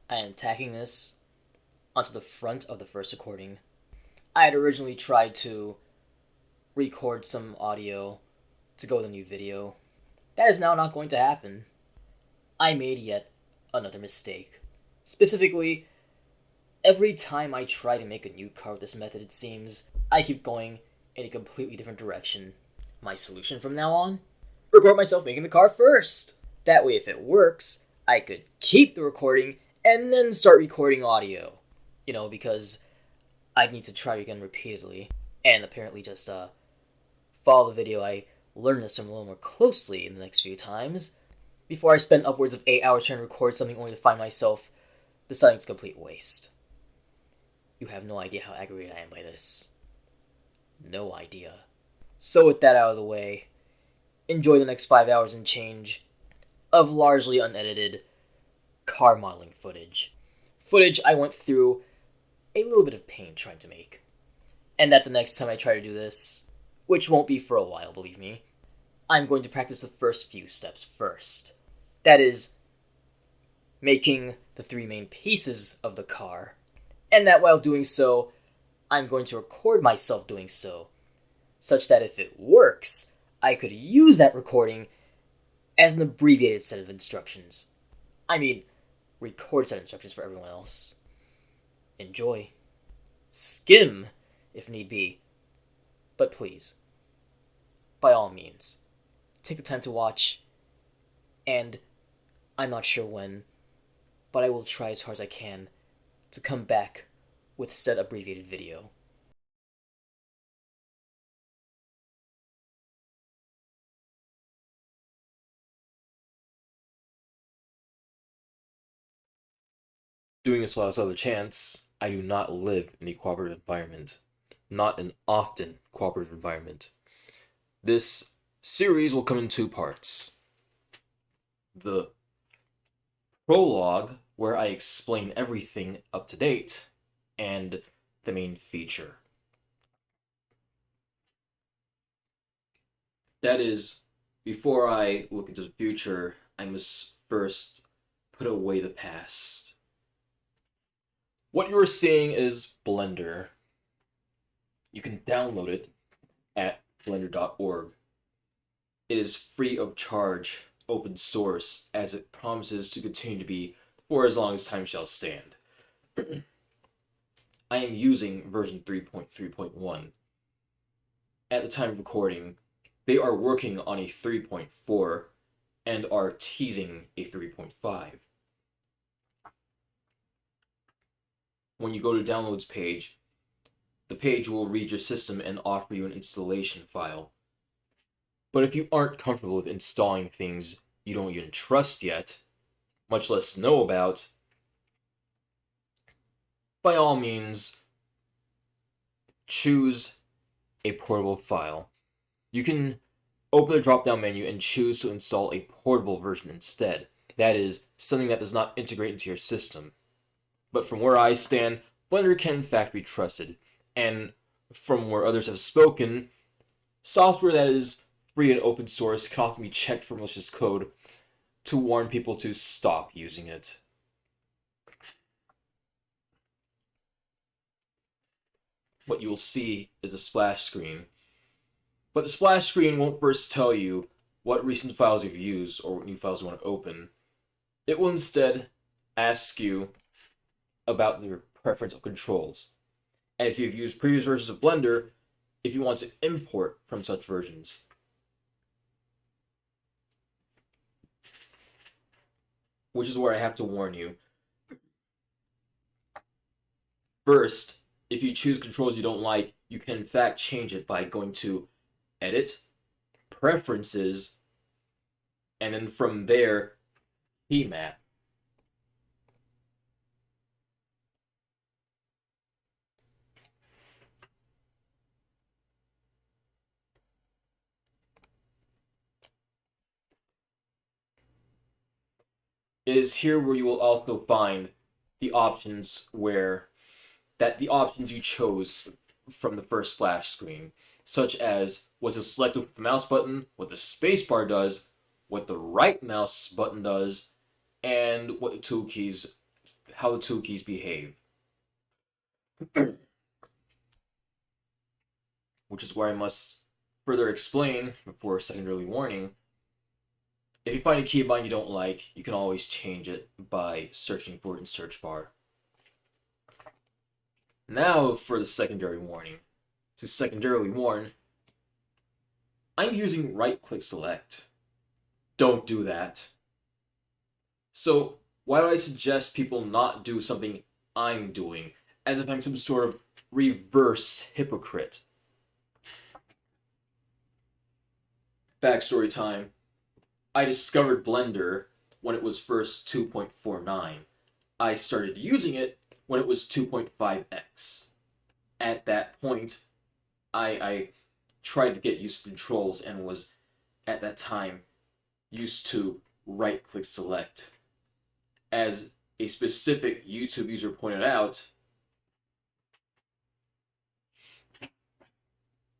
I am tacking this onto the front of the first recording. I had originally tried to record some audio to go with a new video. That is now not going to happen. I made yet another mistake. Specifically, every time I try to make a new car with this method, it seems, I keep going in a completely different direction. My solution from now on? Record myself making the car first. That way, if it works, I could keep the recording and then start recording audio. Because I need to try again repeatedly. And apparently just follow the video I learn this from a little more closely in the next few times, before I spend upwards of 8 hours trying to record something only to find myself deciding it's a complete waste. You have no idea how aggravated I am by this. No idea. So with that out of the way, enjoy the next 5 hours and change of largely unedited car modeling footage. Footage I went through a little bit of pain trying to make. And that the next time I try to do this, which won't be for a while, believe me, I'm going to practice the first few steps first. That is, making the three main pieces of the car, and that while doing so, I'm going to record myself doing so, such that if it works, I could use that recording as an abbreviated set of instructions. I mean, record set of instructions for everyone else. Enjoy. Skim, if need be. But please, by all means, take the time to watch, and I'm not sure when, but I will try as hard as I can to come back with said abbreviated video. Doing this while other chance, I do not live in a cooperative environment. Not an often cooperative environment. This series will come in two parts. The prologue, where I explain everything up to date, and the main feature. That is, before I look into the future, I must first put away the past. What you are seeing is Blender. You can download it at blender.org. It is free of charge, open source, as it promises to continue to be for as long as time shall stand. I am using version 3.3.1. At the time of recording, they are working on a 3.4 and are teasing a 3.5. When you go to downloads page, the page will read your system and offer you an installation file. But if you aren't comfortable with installing things you don't even trust yet, much less know about, by all means, choose a portable file. You can open the drop-down menu and choose to install a portable version instead. That is, something that does not integrate into your system. But from where I stand, Blender can in fact be trusted. And from where others have spoken, software that is free and open source can often be checked for malicious code to warn people to stop using it. What you will see is a splash screen. But the splash screen won't first tell you what recent files you've used or what new files you want to open. It will instead ask you about your preference of controls, and if you've used previous versions of Blender, if you want to import from such versions. Which is where I have to warn you. First, if you choose controls you don't like, you can in fact change it by going to Edit, Preferences, and then from there, Key Map. It is here where you will also find the options the options you chose from the first splash screen, such as what is selected with the mouse button, what the spacebar does, what the right mouse button does, and what the tool keys how the tool keys behave. Which is where I must further explain before second early warning. If you find a keybind you don't like, you can always change it by searching for it in search bar. Now for the secondary warning. To secondarily warn, I'm using right-click select. Don't do that. So why do I suggest people not do something I'm doing, as if I'm some sort of reverse hypocrite? Backstory time. I discovered Blender when it was first 2.49. I started using it when it was 2.5x. At that point, I tried to get used to controls and was, at that time, used to right-click select. As a specific YouTube user pointed out,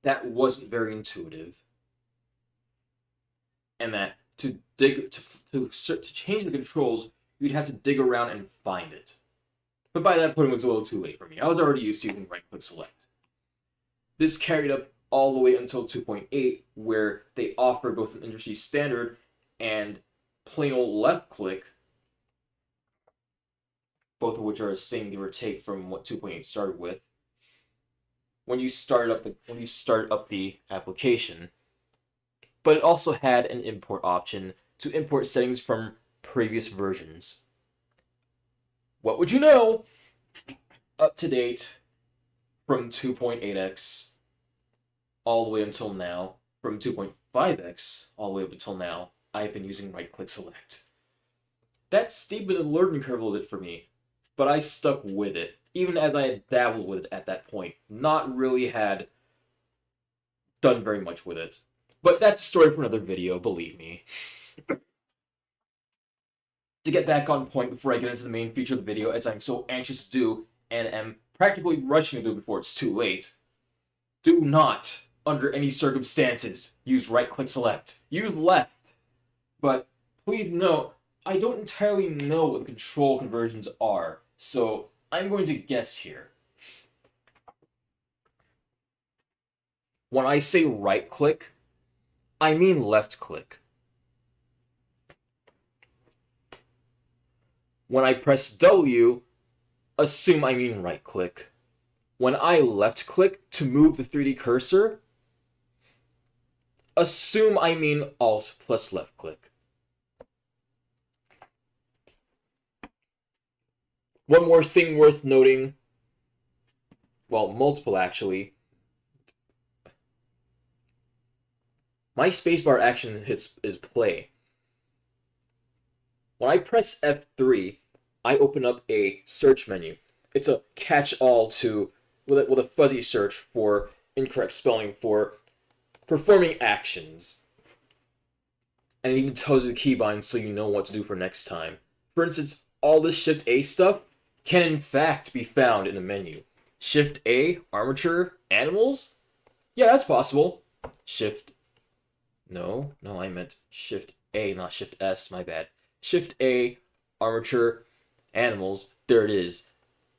that wasn't very intuitive, and that to change the controls, you'd have to dig around and find it. But by that point, it was a little too late for me. I was already used to using right-click select. This carried up all the way until 2.8, where they offered both an industry standard and plain old left-click, both of which are the same give or take from what 2.8 started with. When you start up the application, but it also had an import option to import settings from previous versions. What would you know? Up to date from 2.8x all the way until now, from 2.5x all the way up until now, I've been using right-click select. That steepened the learning curve a little bit for me, but I stuck with it, even as I had dabbled with it at that point, not really had done very much with it. But that's a story for another video, believe me. To get back on point before I get into the main feature of the video, as I'm so anxious to do, and am practically rushing to do before it's too late, do not, under any circumstances, use right-click select. Use left. But please note, I don't entirely know what control conversions are, so I'm going to guess here. When I say right-click, I mean left-click. When I press W, assume I mean right-click. When I left-click to move the 3D cursor, assume I mean Alt plus left-click. One more thing worth noting, well, multiple actually. My spacebar action is play. When I press F3, I open up a search menu. It's a catch-all with a fuzzy search for incorrect spelling for performing actions. And it even tells you the keybind so you know what to do for next time. For instance, all this Shift-A stuff can in fact be found in the menu. Shift-A, armature, animals? Yeah, that's possible. No, I meant Shift-A, not Shift-S, my bad. Shift-A, armature, animals, there it is.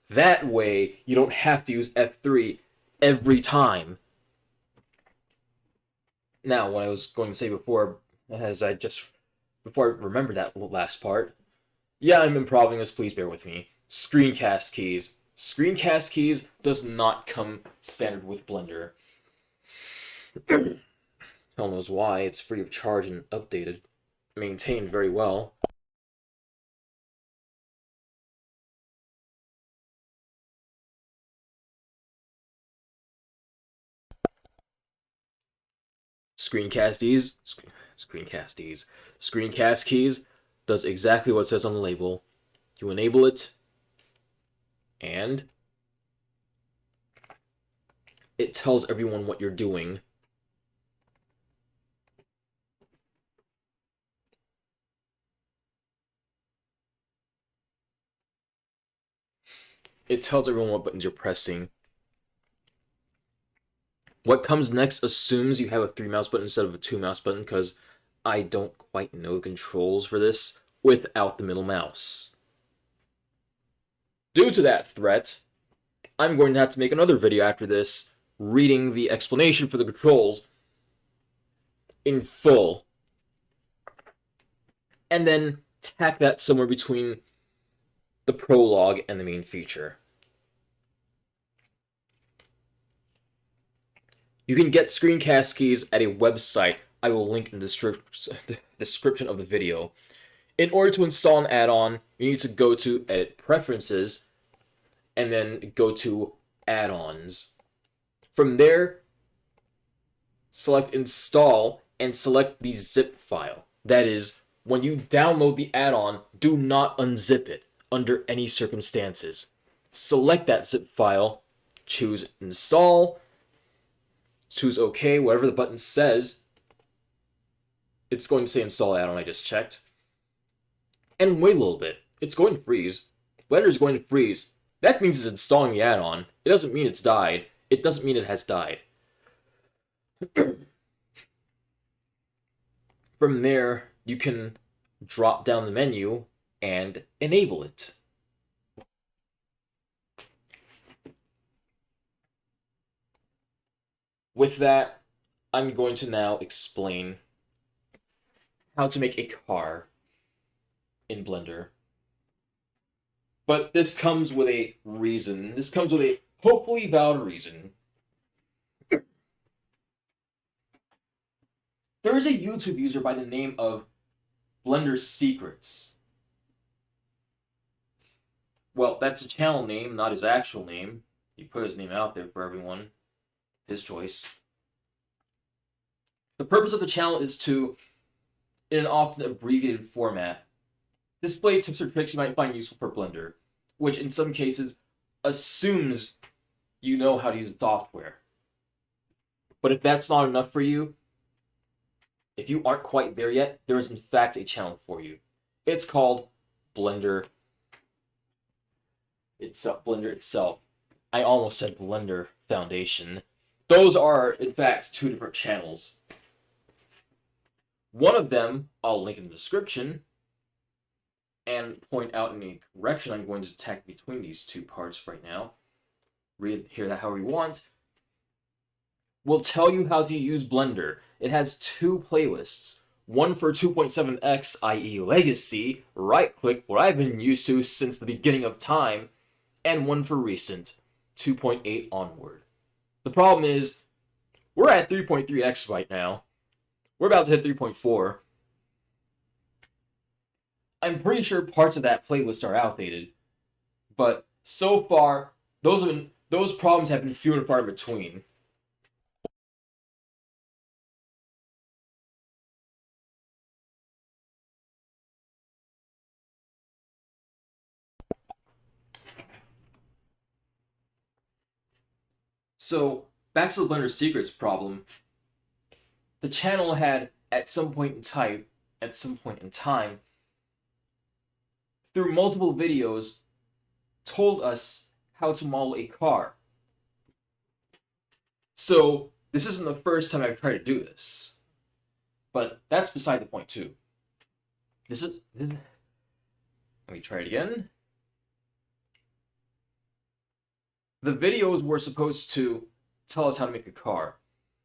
That way, you don't have to use F3 every time. Now, what I was going to say before I remember that last part, yeah, I'm improving this, please bear with me. Screencast keys. Screencast keys does not come standard with Blender. Hell knows why, it's free of charge and updated. Maintained very well. Screencast keys does exactly what it says on the label. You enable it, and it tells everyone what you're doing. It tells everyone what buttons you're pressing. What comes next assumes you have a 3 mouse button instead of a 2 mouse button, because I don't quite know the controls for this without the middle mouse. Due to that threat, I'm going to have to make another video after this, reading the explanation for the controls in full, and then tack that somewhere between the prologue and the main feature. You can get screencast keys at a website I will link in the description of the video. In order to install an add-on, you need to go to Edit Preferences, and then go to Add-ons. From there, select Install, and select the zip file. That is, when you download the add-on, do not unzip it under any circumstances. Select that zip file, choose Install, choose OK, whatever the button says. It's going to say Install add-on, I just checked. And wait a little bit. It's going to freeze. Blender's going to freeze. That means it's installing the add-on. It doesn't mean it's died. It doesn't mean it has died. From there, you can drop down the menu and enable it. With that, I'm going to now explain how to make a car in Blender. But this comes with a reason. This comes with a hopefully valid reason. There is a YouTube user by the name of Blender Secrets. Well, that's the channel name, not his actual name. He put his name out there for everyone. His choice. The purpose of the channel is to, in an often abbreviated format, display tips or tricks you might find useful for Blender, which in some cases assumes you know how to use the software. But if that's not enough for you, if you aren't quite there yet, there is in fact a channel for you. It's called Blender itself. I almost said Blender Foundation. Those are, in fact, two different channels. One of them, I'll link in the description, and point out any correction I'm going to tack between these two parts right now. Hear that however you want. Will tell you how to use Blender. It has two playlists. One for 2.7x, i.e. Legacy, right-click, what I've been used to since the beginning of time, and one for recent, 2.8 onward. The problem is, we're at 3.3x right now. We're about to hit 3.4. I'm pretty sure parts of that playlist are outdated, but so far, those problems have been few and far in between. So, back to the Blender Secrets problem. The channel had, at some point in time, through multiple videos, told us how to model a car. So, this isn't the first time I've tried to do this. But that's beside the point, too. Let me try it again. The videos were supposed to tell us how to make a car,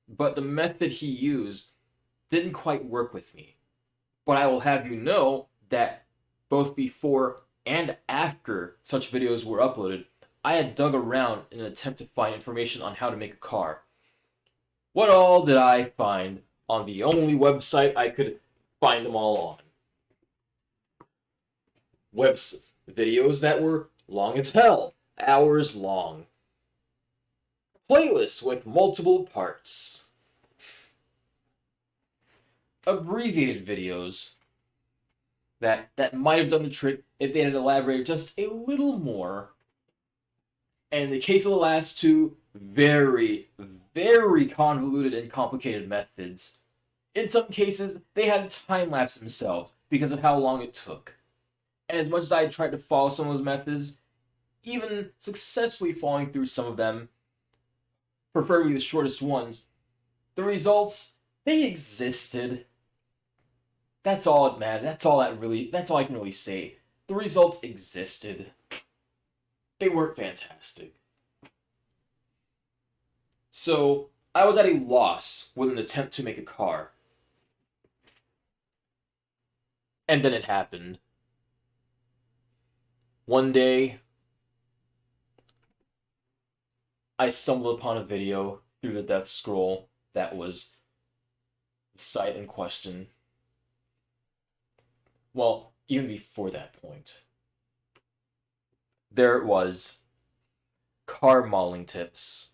but the method he used didn't quite work with me. But I will have you know that both before and after such videos were uploaded, I had dug around in an attempt to find information on how to make a car. What all did I find on the only website I could find them all on? Videos that were long as hell, hours long. Playlists with multiple parts. Abbreviated videos that might have done the trick if they had elaborated just a little more. And in the case of the last two, very, very convoluted and complicated methods. In some cases, they had to time-lapse themselves because of how long it took. And as much as I tried to follow some of those methods, even successfully following through some of them, preferably the shortest ones, the results, they existed. That's all it mattered. That's all I can really say. The results existed. they weren't fantastic. So I was at a loss with an attempt to make a car. And then it happened. One day, I stumbled upon a video through the death scroll that was the site in question. Well, even before that point. There it was. Car modeling tips.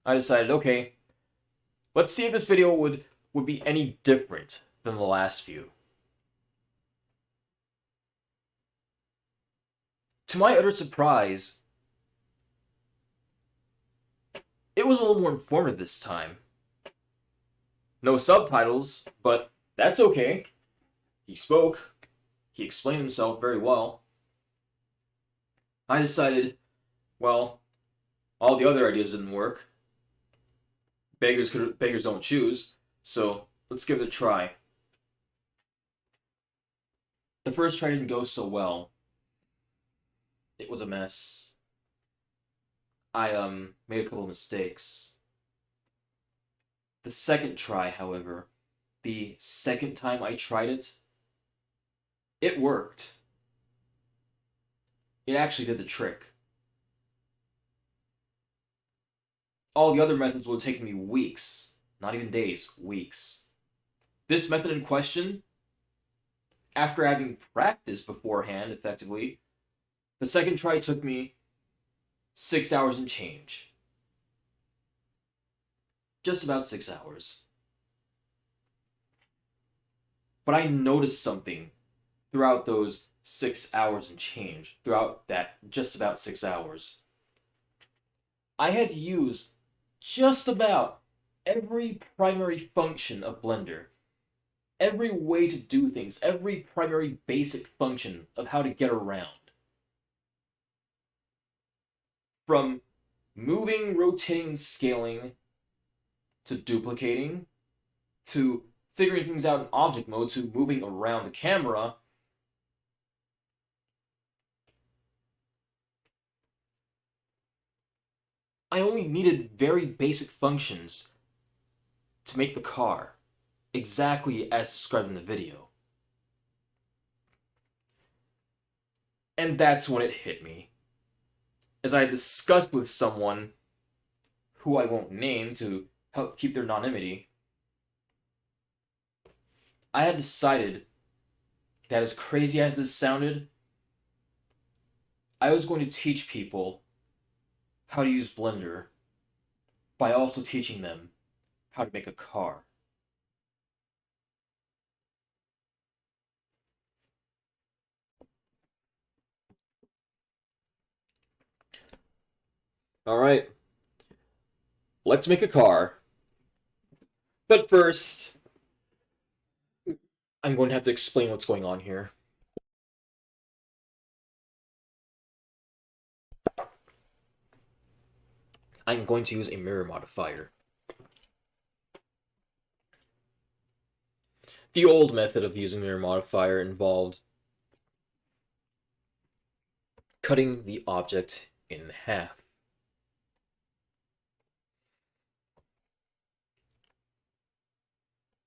I decided, okay, let's see if this video would be any different than the last few. To my utter surprise, it was a little more informative this time. No subtitles, but that's okay. He spoke. He explained himself very well. I decided, well, all the other ideas didn't work. Beggars don't choose, so let's give it a try. The first try didn't go so well. It was a mess. I made a couple of mistakes. The second try, however, the second time I tried it, it worked. It actually did the trick. All the other methods would have taken me weeks, not even days, weeks. This method in question, after having practiced beforehand effectively, the second try took me 6 hours and change. Just about 6 hours. But I noticed something throughout those 6 hours and change, throughout that just about 6 hours. I had used just about every primary function of Blender. Every way to do things, every primary basic function of how to get around. From moving, rotating, scaling, to duplicating, to figuring things out in object mode, to moving around the camera. I only needed very basic functions to make the car, exactly as described in the video. And that's when it hit me. As I discussed with someone who I won't name to help keep their anonymity, I had decided that as crazy as this sounded, I was going to teach people how to use Blender by also teaching them how to make a car. Alright, let's make a car. But first, I'm going to have to explain what's going on here. I'm going to use a mirror modifier. The old method of using mirror modifier involved cutting the object in half.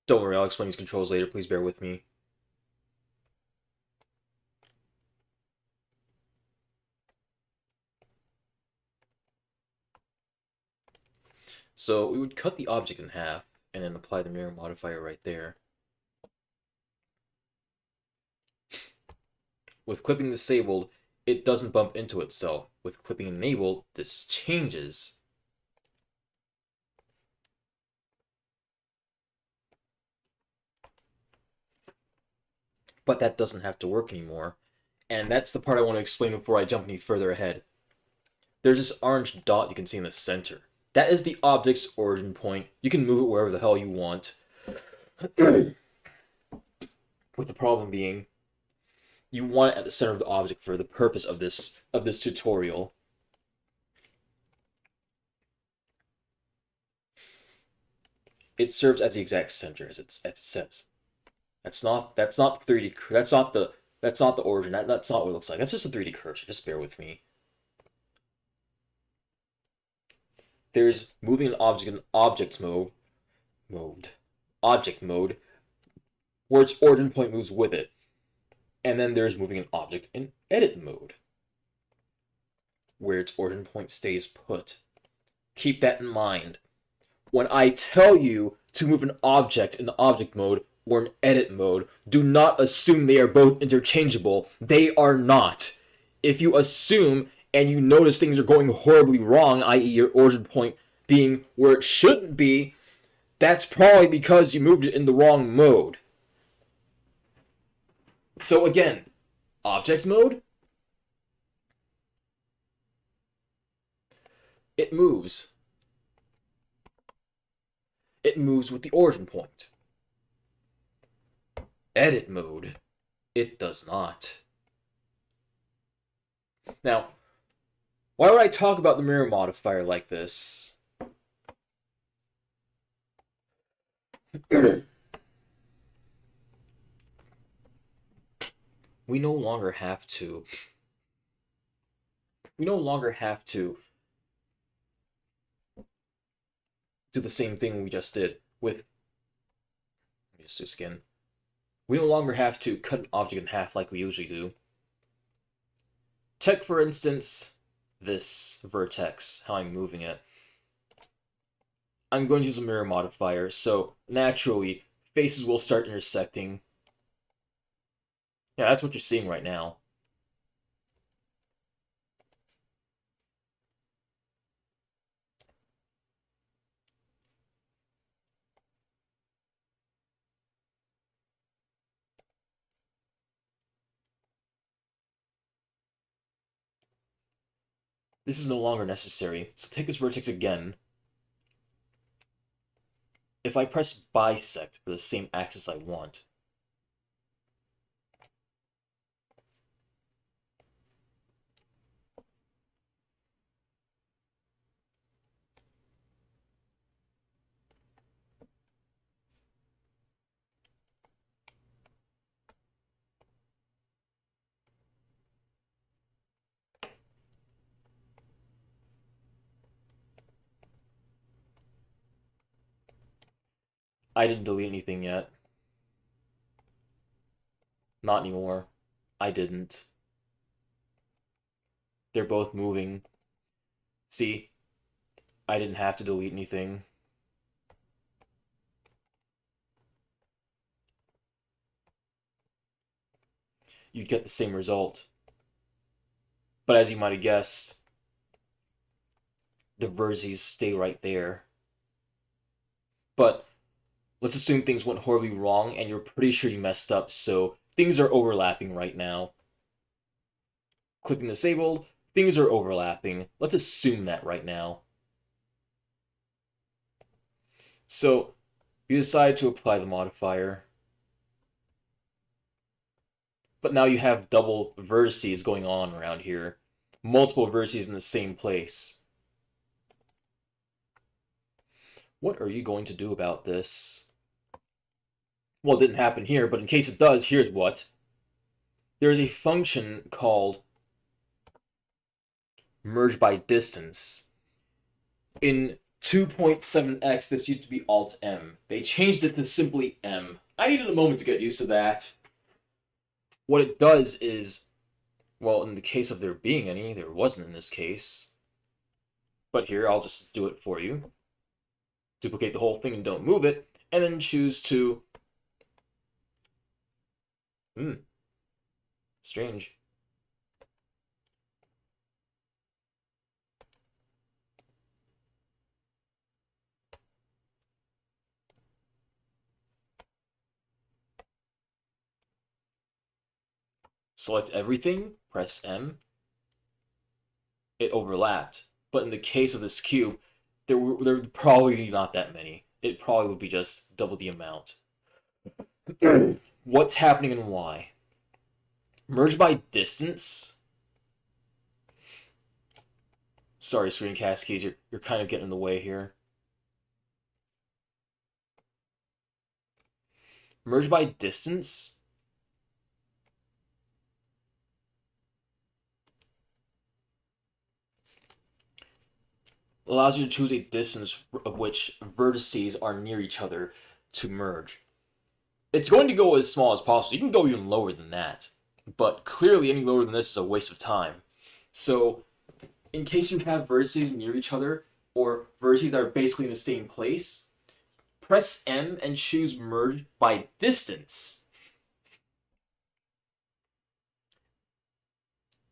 Don't worry, I'll explain these controls later, please bear with me. So we would cut the object in half, and then apply the mirror modifier right there. With clipping disabled, it doesn't bump into itself. With clipping enabled, this changes. But that doesn't have to work anymore. And that's the part I want to explain before I jump any further ahead. There's this orange dot you can see in the center. That is the object's origin point. You can move it wherever the hell you want. With the problem being, you want it at the center of the object for the purpose of this tutorial. It serves as the exact center as it says. That's not 3D. That's not the origin. That's not what it looks like. That's just a 3D cursor. Just bear with me. there's moving an object in object mode, where its origin point moves with it. And then there's moving an object in edit mode, where its origin point stays put. Keep that in mind. When I tell you to move an object in object mode or in edit mode, do not assume they are both interchangeable. They are not. If you assume and you notice things are going horribly wrong, i.e. your origin point being where it shouldn't be, that's probably because you moved it in the wrong mode. So again, object mode, it moves. It moves with the origin point. Edit mode, it does not. Now, why would I talk about the mirror modifier like this? We no longer have to do the same thing we just did with, let me just do skin. We no longer have to cut an object in half like we usually do. Check, for instance, this vertex, how I'm moving it. I'm going to use a mirror modifier, so naturally, faces will start intersecting. Yeah, that's what you're seeing right now. This is no longer necessary, so take this vertex again. If I press bisect for the same axis I want, I didn't delete anything yet. Not anymore. I didn't. They're both moving. See? I didn't have to delete anything. You'd get the same result. But as you might have guessed, the vertices stay right there. But let's assume things went horribly wrong and you're pretty sure you messed up, so things are overlapping right now. Clipping disabled, things are overlapping. Let's assume that right now. So you decide to apply the modifier. But now you have double vertices going on around here. Multiple vertices in the same place. What are you going to do about this? Well, it didn't happen here, but in case it does, here's what. There's a function called merge by distance. In 2.7x, this used to be Alt-M. They changed it to simply M. I needed a moment to get used to that. What it does is, well, in the case of there being any, there wasn't in this case. But here, I'll just do it for you. Duplicate the whole thing and don't move it, and then choose to... Strange. Select everything, press M. It overlapped. But in the case of this cube, there were probably not that many. It probably would be just double the amount. What's happening and why? Merge by distance? Sorry, screencast keys, you're kind of getting in the way here. Merge by distance? allows you to choose a distance of which vertices are near each other to merge. It's going to go as small as possible. You can go even lower than that, but clearly any lower than this is a waste of time. So, in case you have vertices near each other, or vertices that are basically in the same place, press M and choose merge by distance.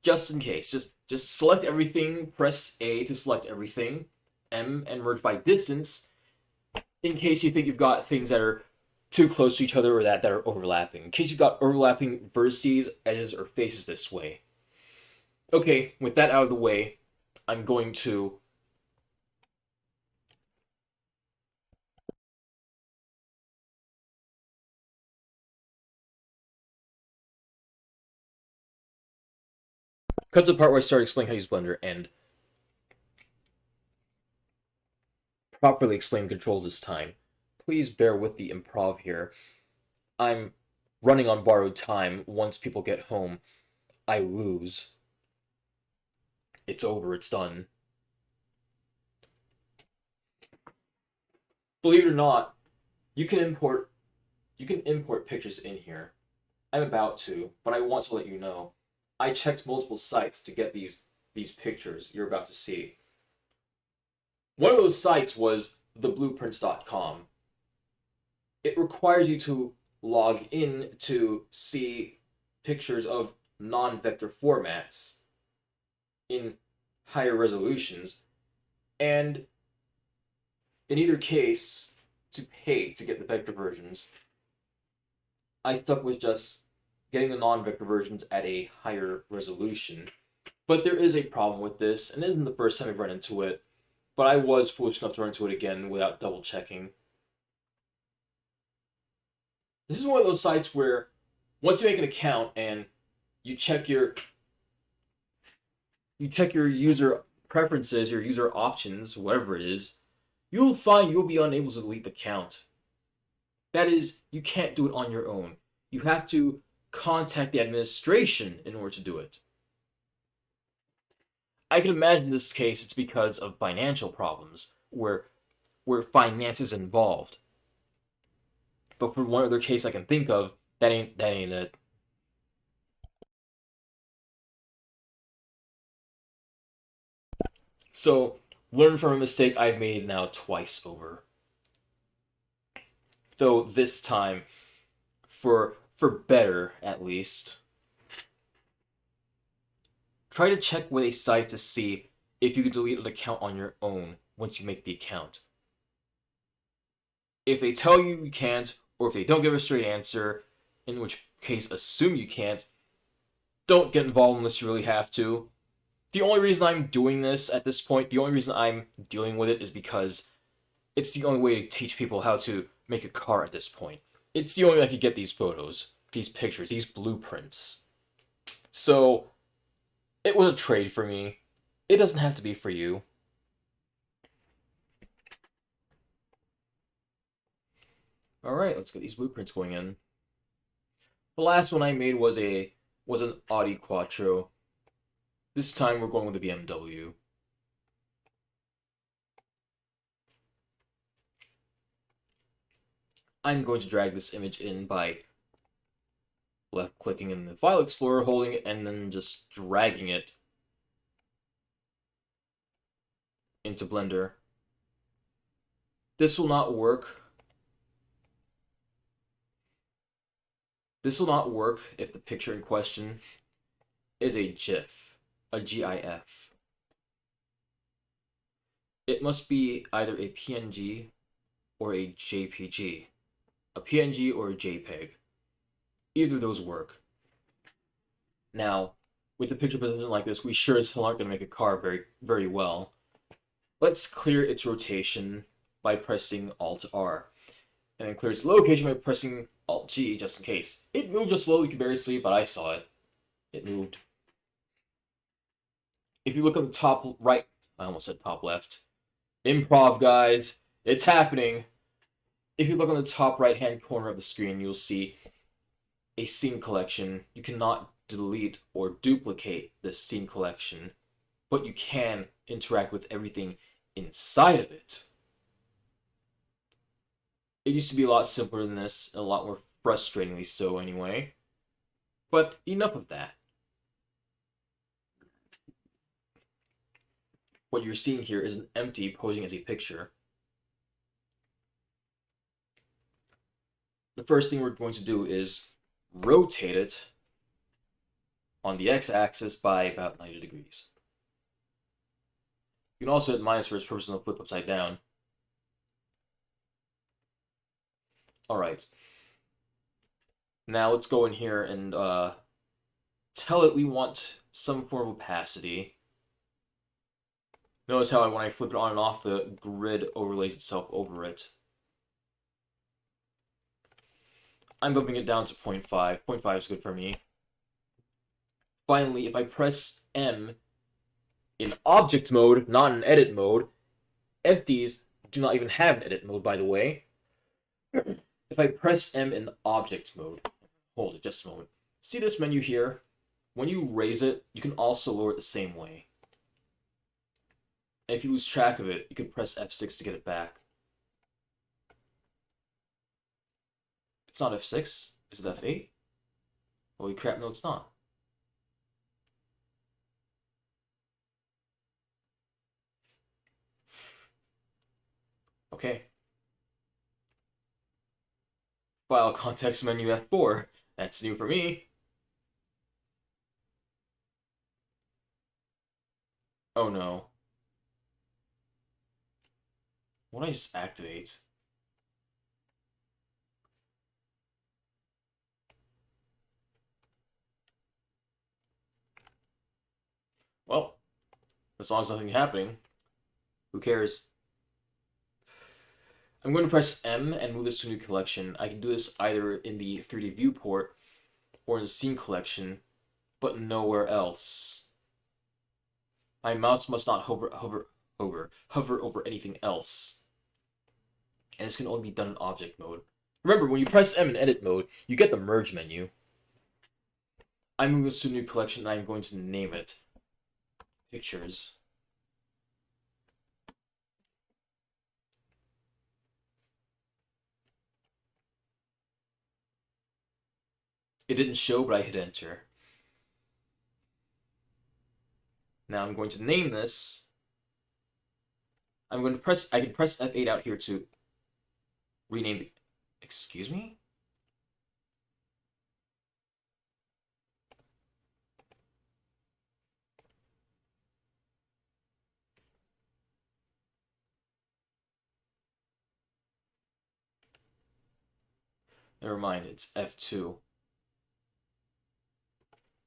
Just in case. Just select everything, press A to select everything, M and merge by distance, in case you think you've got things that are too close to each other or that are overlapping. In case you've got overlapping vertices, edges, or faces this way. Okay, with that out of the way, I'm going to cut to the part where I start explaining how to use Blender and properly explain controls this time. Please bear with the improv here. I'm running on borrowed time. Once people get home, I lose. It's over, it's done. Believe it or not, you can import pictures in here. I'm about to, but I want to let you know. I checked multiple sites to get these pictures you're about to see. One of those sites was theblueprints.com. It requires you to log in to see pictures of non-vector formats in higher resolutions, and in either case, to pay to get the vector versions. I stuck with just getting the non-vector versions at a higher resolution. But there is a problem with this, and it isn't the first time I've run into it, but I was foolish enough to run into it again without double checking. This is one of those sites where once you make an account and you check your user preferences, your user options, whatever it is, you'll find you'll be unable to delete the account. That is, you can't do it on your own. You have to contact the administration in order to do it. I can imagine in this case it's because of financial problems, where finance is involved. But for one other case I can think of, that ain't it. So learn from a mistake I've made now twice over. Though this time, for better at least. Try to check with a site to see if you can delete an account on your own once you make the account. If they tell you you can't, or if they don't give a straight answer, in which case assume you can't, don't get involved unless you really have to. The only reason I'm doing this at this point, the only reason I'm dealing with it is because it's the only way to teach people how to make a car at this point. It's the only way I could get these photos, these pictures, these blueprints. So, it was a trade for me. It doesn't have to be for you. Alright, let's get these blueprints going in. The last one I made was an Audi Quattro. This time we're going with the BMW. I'm going to drag this image in by left-clicking in the File Explorer, holding it, and then just dragging it into Blender. This will not work. This will not work if the picture in question is a GIF, a GIF. It must be either a PNG or a JPG, a PNG or a JPEG. Either of those work. Now, with the picture position like this, we sure as hell aren't going to make a car very, very well. Let's clear its rotation by pressing Alt-R. And then clear its location by pressing Alt-G, just in case. It moved just slowly, you can barely see it, but I saw it. It moved. If you look on the top right, I almost said top left. Improv, guys. It's happening. If you look on the top right-hand corner of the screen, you'll see a scene collection. You cannot delete or duplicate this scene collection, but you can interact with everything inside of it. It used to be a lot simpler than this, and a lot more frustratingly so anyway. But enough of that. What you're seeing here is an empty posing as a picture. The first thing we're going to do is rotate it on the x-axis by about 90 degrees. You can also hit minus for its purpose and flip upside down. Alright. Now let's go in here and tell it we want some form of opacity. Notice how when I flip it on and off, the grid overlays itself over it. I'm bumping it down to 0.5. 0.5 is good for me. Finally, if I press M in object mode, not in edit mode, empties do not even have an edit mode, by the way. If I press M in object mode, hold it just a moment. See this menu here? When you raise it, you can also lower it the same way. And if you lose track of it, you can press F6 to get it back. It's not F6. Is it F8? Holy crap, no it's not. Okay. File context menu F4. That's new for me. Oh no. What did I just activate? Well, as long as nothing's happening, who cares? I'm going to press M and move this to a new collection. I can do this either in the 3D viewport or in the scene collection, but nowhere else. My mouse must not hover over anything else. And this can only be done in object mode. Remember, when you press M in edit mode, you get the merge menu. I'm moving this to a new collection and I'm going to name it Pictures. It didn't show, but I hit enter. Now I'm going to name this. I can press F8 out here to rename the... Excuse me? Never mind, it's F2.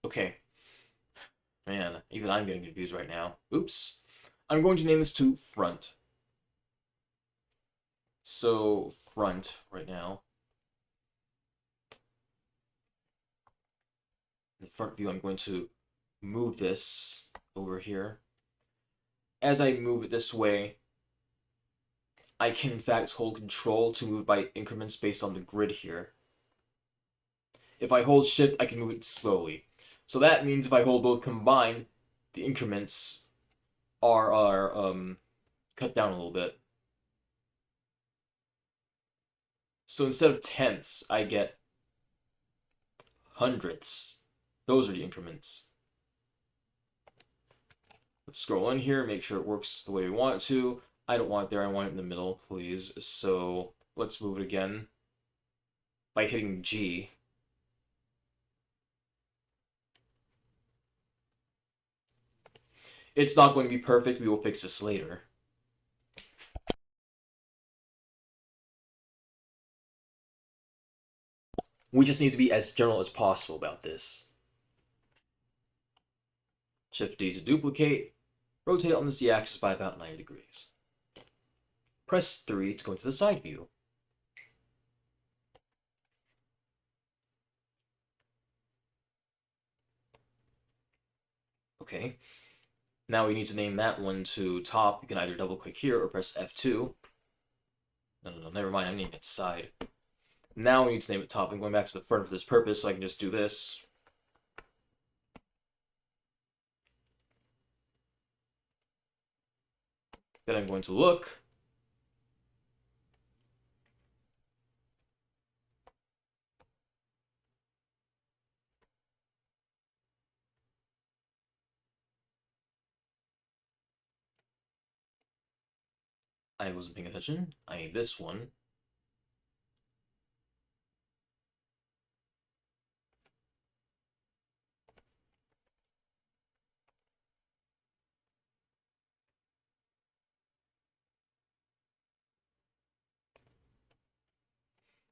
Okay. Man, even I'm getting confused right now. Oops. I'm going to name this to Front. So, Front right now. In the front view, I'm going to move this over here. As I move it this way, I can in fact hold control to move by increments based on the grid here. If I hold shift, I can move it slowly. So that means if I hold both combined, the increments are cut down a little bit. So instead of tenths, I get hundredths. Those are the increments. Let's scroll in here, make sure it works the way we want it to. I don't want it there, I want it in the middle, please. So let's move it again by hitting G. It's not going to be perfect, we will fix this later. We just need to be as general as possible about this. Shift D to duplicate, rotate on the Z-axis by about 90 degrees. Press 3 to go into the side view. Okay. Now we need to name that one to top. You can either double click here or press F2. No, never mind, I'm naming it side. Now we need to name it top. I'm going back to the front for this purpose, so I can just do this. Then I'm going to look. I wasn't paying attention. I need this one.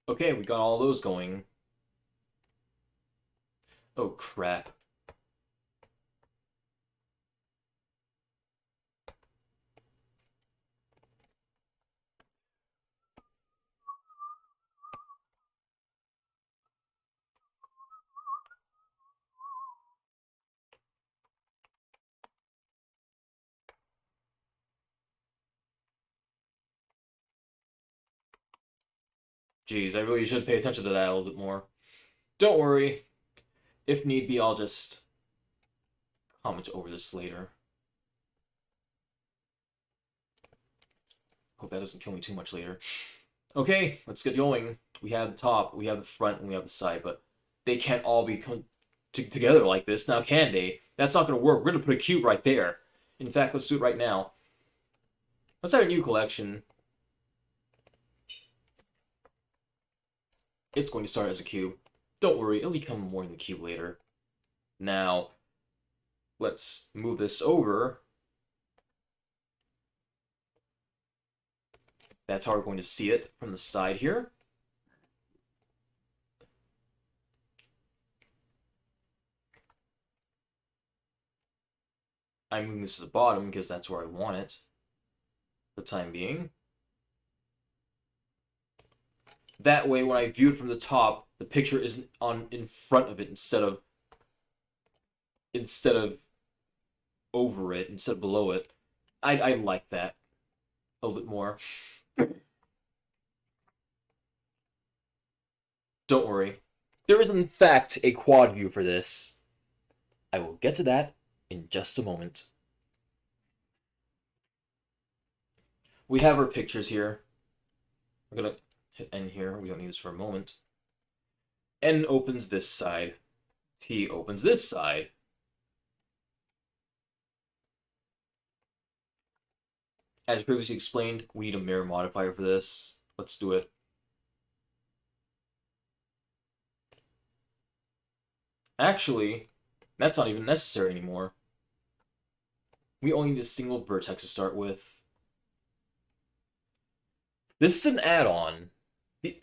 Okay, we got all those going. Oh, crap. Geez, I really should pay attention to that a little bit more. Don't worry. If need be, I'll just comment over this later. Hope that doesn't kill me too much later. Okay, let's get going. We have the top, we have the front, and we have the side, but they can't all be together like this, now can they? That's not going to work. We're going to put a cube right there. In fact, let's do it right now. Let's have a new collection. It's going to start as a cube. Don't worry, it'll become more than the cube later. Now, let's move this over. That's how we're going to see it from the side here. I'm moving this to the bottom because that's where I want it for the time being. That way, when I view it from the top, the picture isn't in front of it instead of over it, instead of below it. I like that a little bit more. Don't worry. There is, in fact, a quad view for this. I will get to that in just a moment. We have our pictures here. We're going to hit N here. We don't need this for a moment. N opens this side. T opens this side. As previously explained, we need a mirror modifier for this. Let's do it. Actually, that's not even necessary anymore. We only need a single vertex to start with. This is an add-on.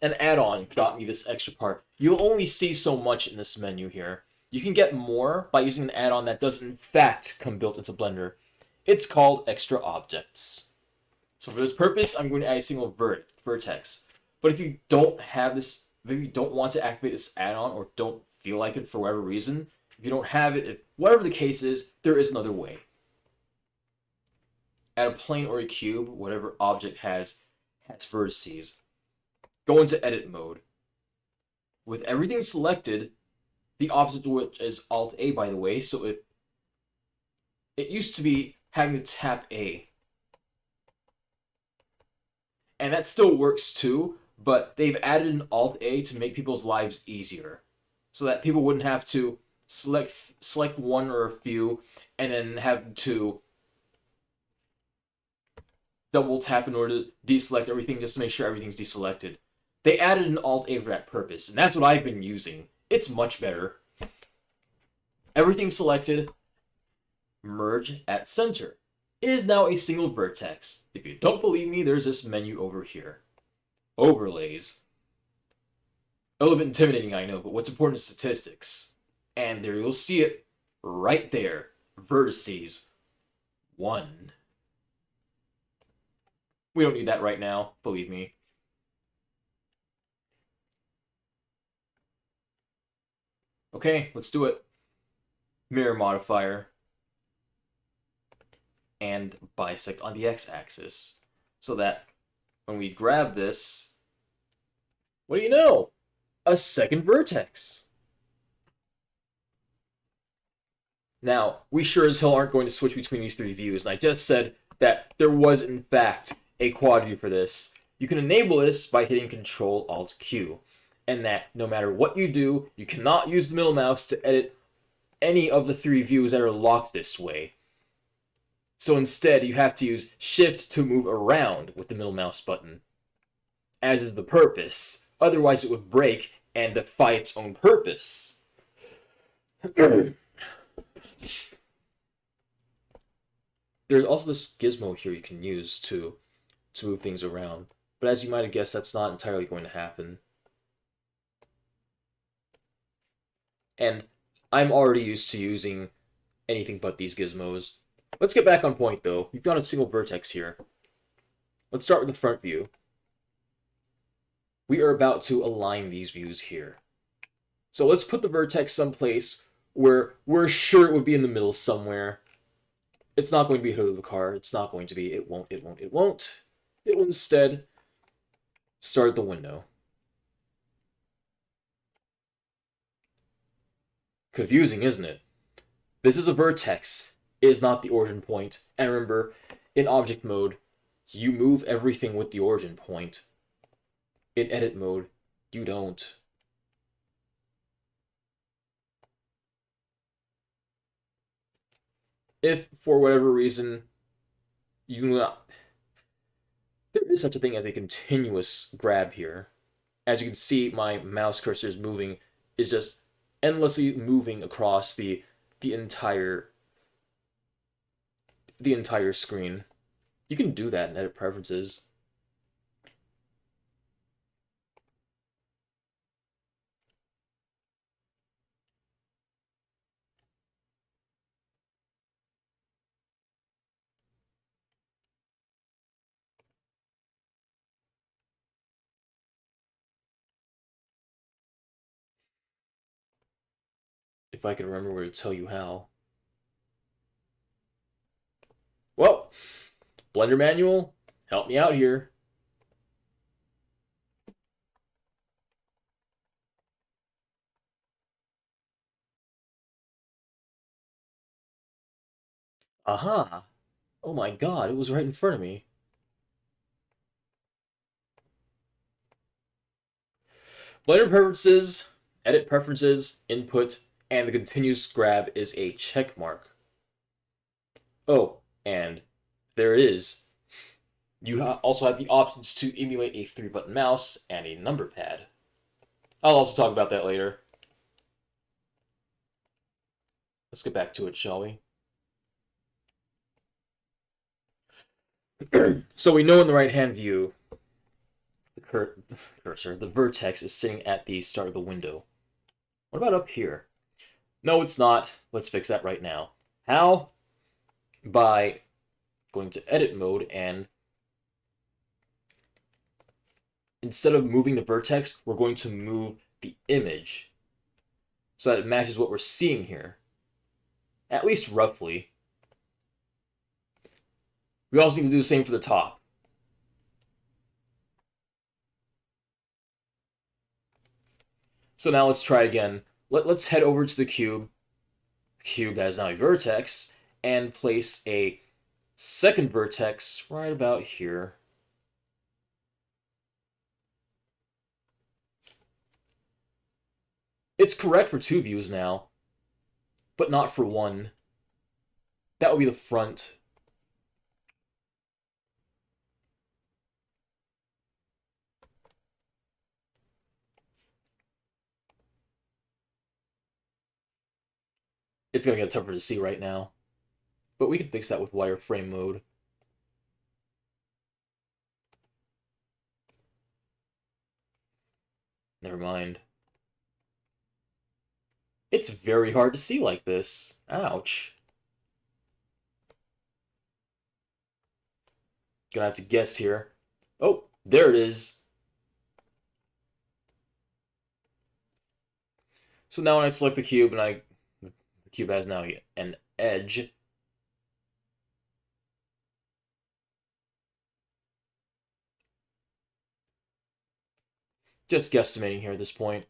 An add-on got me this extra part. You'll only see so much in this menu here. You can get more by using an add-on that does in fact come built into Blender. It's called Extra Objects. So for this purpose, I'm going to add a single vertex. But if you don't have this, maybe you don't want to activate this add-on or don't feel like it for whatever reason, if you don't have it, if whatever the case is, there is another way. Add a plane or a cube, whatever object has vertices. Go into edit mode. With everything selected, the opposite to which is Alt-A, by the way, so if it used to be having to tap A. And that still works too, but they've added an Alt-A to make people's lives easier. So that people wouldn't have to select one or a few, and then have to double tap in order to deselect everything just to make sure everything's deselected. They added an Alt-A for that purpose, and that's what I've been using. It's much better. Everything selected, merge at center. It is now a single vertex. If you don't believe me, there's this menu over here. Overlays. A little bit intimidating, I know, but what's important is statistics. And there you'll see it right there. Vertices. 1. We don't need that right now, believe me. Okay, let's do it. Mirror modifier. And bisect on the x-axis. So that when we grab this, what do you know? A second vertex. Now, we sure as hell aren't going to switch between these three views, and I just said that there was in fact a quad view for this. You can enable this by hitting Control-Alt-Q, and that no matter what you do, you cannot use the middle mouse to edit any of the 3 views that are locked this way. So instead, you have to use Shift to move around with the middle mouse button, as is the purpose. Otherwise, it would break and defy its own purpose. There's also this gizmo here you can use to move things around, but as you might have guessed, that's not entirely going to happen. And I'm already used to using anything but these gizmos. Let's get back on point, though. We've got a single vertex here. Let's start with the front view. We are about to align these views here. So let's put the vertex someplace where we're sure it would be in the middle somewhere. It's not going to be hood of the car. It's not going to be. It won't. It won't. It won't. It will instead start at the window. Confusing, isn't it? This is a vertex. It is not the origin point. And remember, in object mode, you move everything with the origin point. In edit mode, you don't. If, for whatever reason, you do not... There is such a thing as a continuous grab here. As you can see, my mouse cursor is moving, is just endlessly moving across the entire screen. You can do that in edit preferences. If I can remember where to tell you how. Well, Blender Manual, help me out here. Aha! Oh my god, it was right in front of me. Blender Preferences, Edit Preferences, Input, and the continuous grab is a check mark. Oh, and there it is. You also have the options to emulate a 3-button mouse and a number pad. I'll also talk about that later. Let's get back to it, shall we? So we know in the right-hand view, the cursor, the vertex is sitting at the start of the window. What about up here? No, it's not. Let's fix that right now. How? By going to edit mode, and instead of moving the vertex, we're going to move the image so that it matches what we're seeing here. At least roughly. We also need to do the same for the top. So now let's try again. Let's head over to the cube that is now a vertex, and place a second vertex right about here. It's correct for 2 views now, but not for 1. That would be the front. It's gonna get tougher to see right now, but we can fix that with wireframe mode. Never mind. It's very hard to see like this. Ouch. Gonna have to guess here. Oh, there it is. So now when I select the cube, and the cube has now an edge. Just guesstimating here at this point.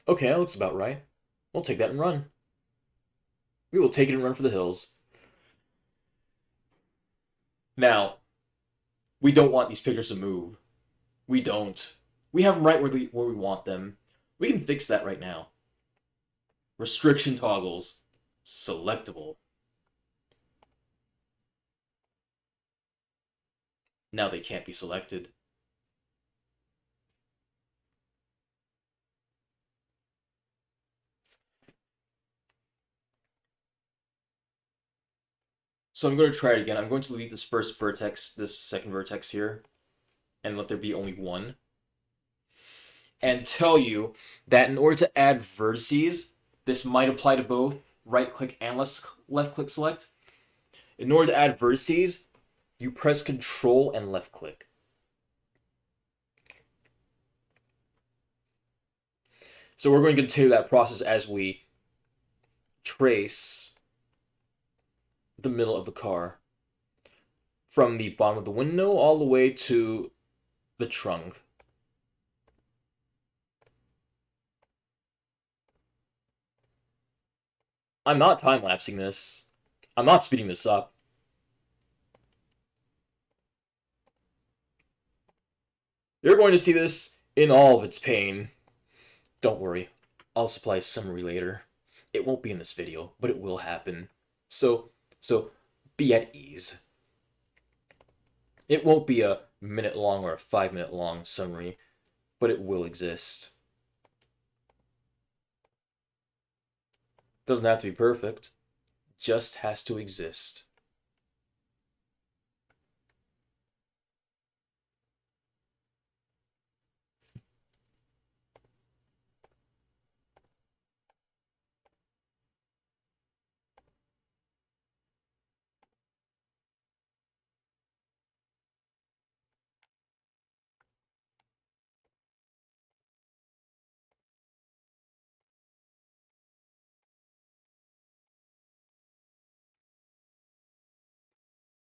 Okay, that looks about right. We'll take that and run. We will take it and run for the hills. Now, we don't want these pictures to move. We don't. We have them right where we want them. We can fix that right now. Restriction toggles. Selectable. Now they can't be selected. So I'm going to try it again. I'm going to delete this first vertex, this second vertex here, and let there be only one. And tell you that in order to add vertices, this might apply to both right click and left click select. In order to add vertices, you press Control and left click. So we're going to continue that process as we trace the middle of the car from the bottom of the window all the way to the trunk. I'm not time-lapsing this. I'm not speeding this up. You're going to see this in all of its pain. Don't worry, I'll supply a summary later. It won't be in this video, but it will happen. So be at ease. It won't be a minute long or a 5 minute long summary, but it will exist. Doesn't have to be perfect, just has to exist.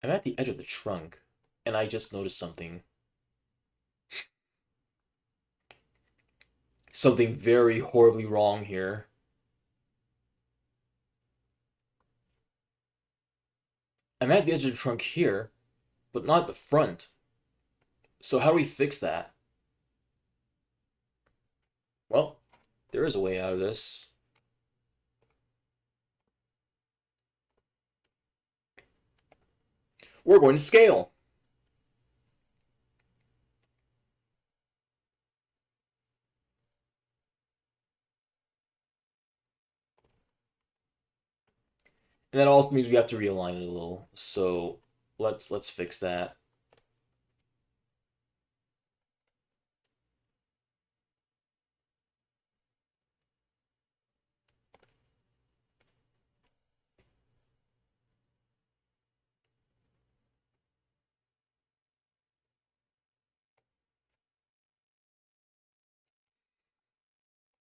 I'm at the edge of the trunk, and I just noticed something. Something very horribly wrong here. I'm at the edge of the trunk here, but not at the front. So how do we fix that? Well, there is a way out of this. We're going to scale. And that also means we have to realign it a little. So let's fix that.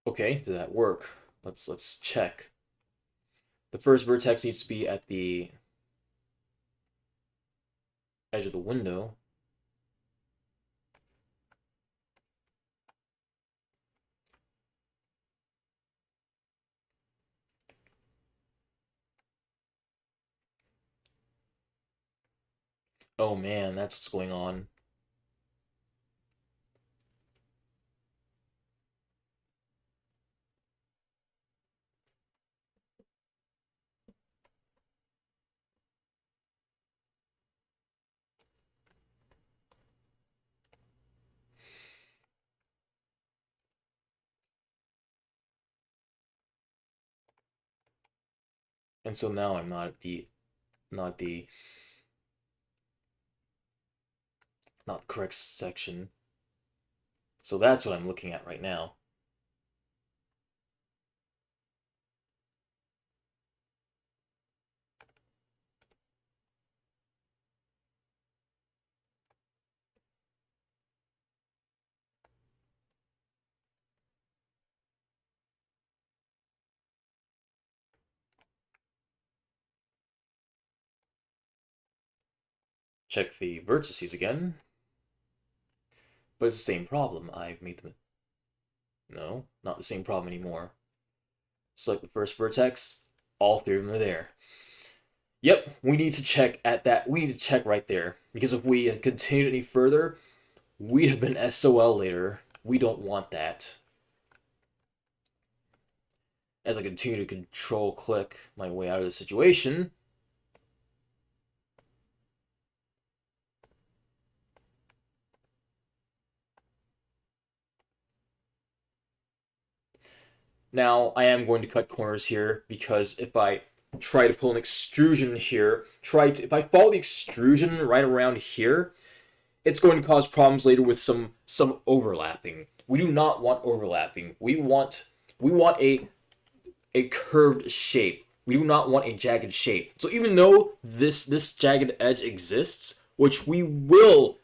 Okay, did that work? Let's check. The first vertex needs to be at the edge of the window. Oh man, that's what's going on. And so now I'm not the not correct section. So that's what I'm looking at right now. Check the vertices again. But it's the same problem. I've made them No, not the same problem anymore. Select the first vertex, all three of them are there. Yep, we need to check at that. We need to check right there. Because if we had continued any further, we'd have been SOL later. We don't want that. As I continue to control click my way out of the situation. Now, I am going to cut corners here because if I try to pull an extrusion here, if I follow the extrusion right around here, it's going to cause problems later with some overlapping. We do not want overlapping. We want a curved shape. We do not want a jagged shape. So even though this jagged edge exists, which we will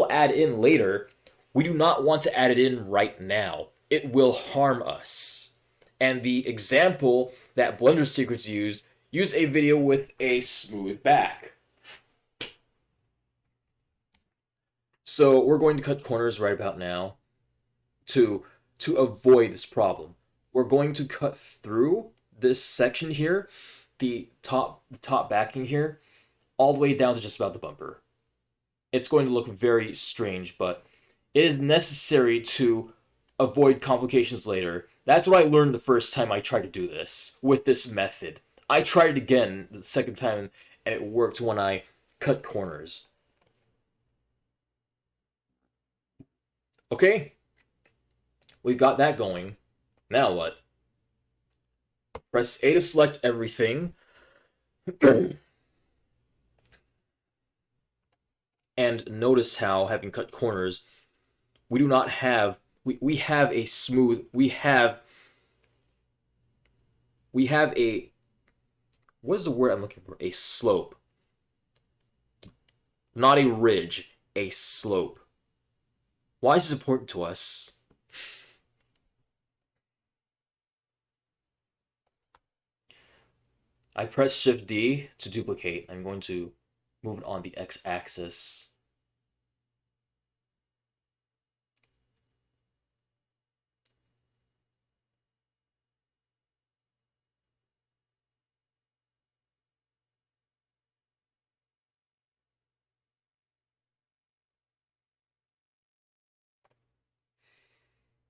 add in later, we do not want to add it in right now. It will harm us. And the example that Blender Secrets used a video with a smooth back. So we're going to cut corners right about now to avoid this problem. We're going to cut through this section here, the top backing here, all the way down to just about the bumper. It's going to look very strange, but it is necessary to avoid complications later. That's what I learned the first time I tried to do this with this method. I tried it again the second time, and it worked when I cut corners. Okay, we've got that going. Now what? Press A to select everything. And notice how, having cut corners, we do not have we have a smooth we have a what is the word I'm looking for? A slope. Not a ridge, a slope. Why is this important to us? I press Shift D to duplicate. I'm going to move it on the X-axis.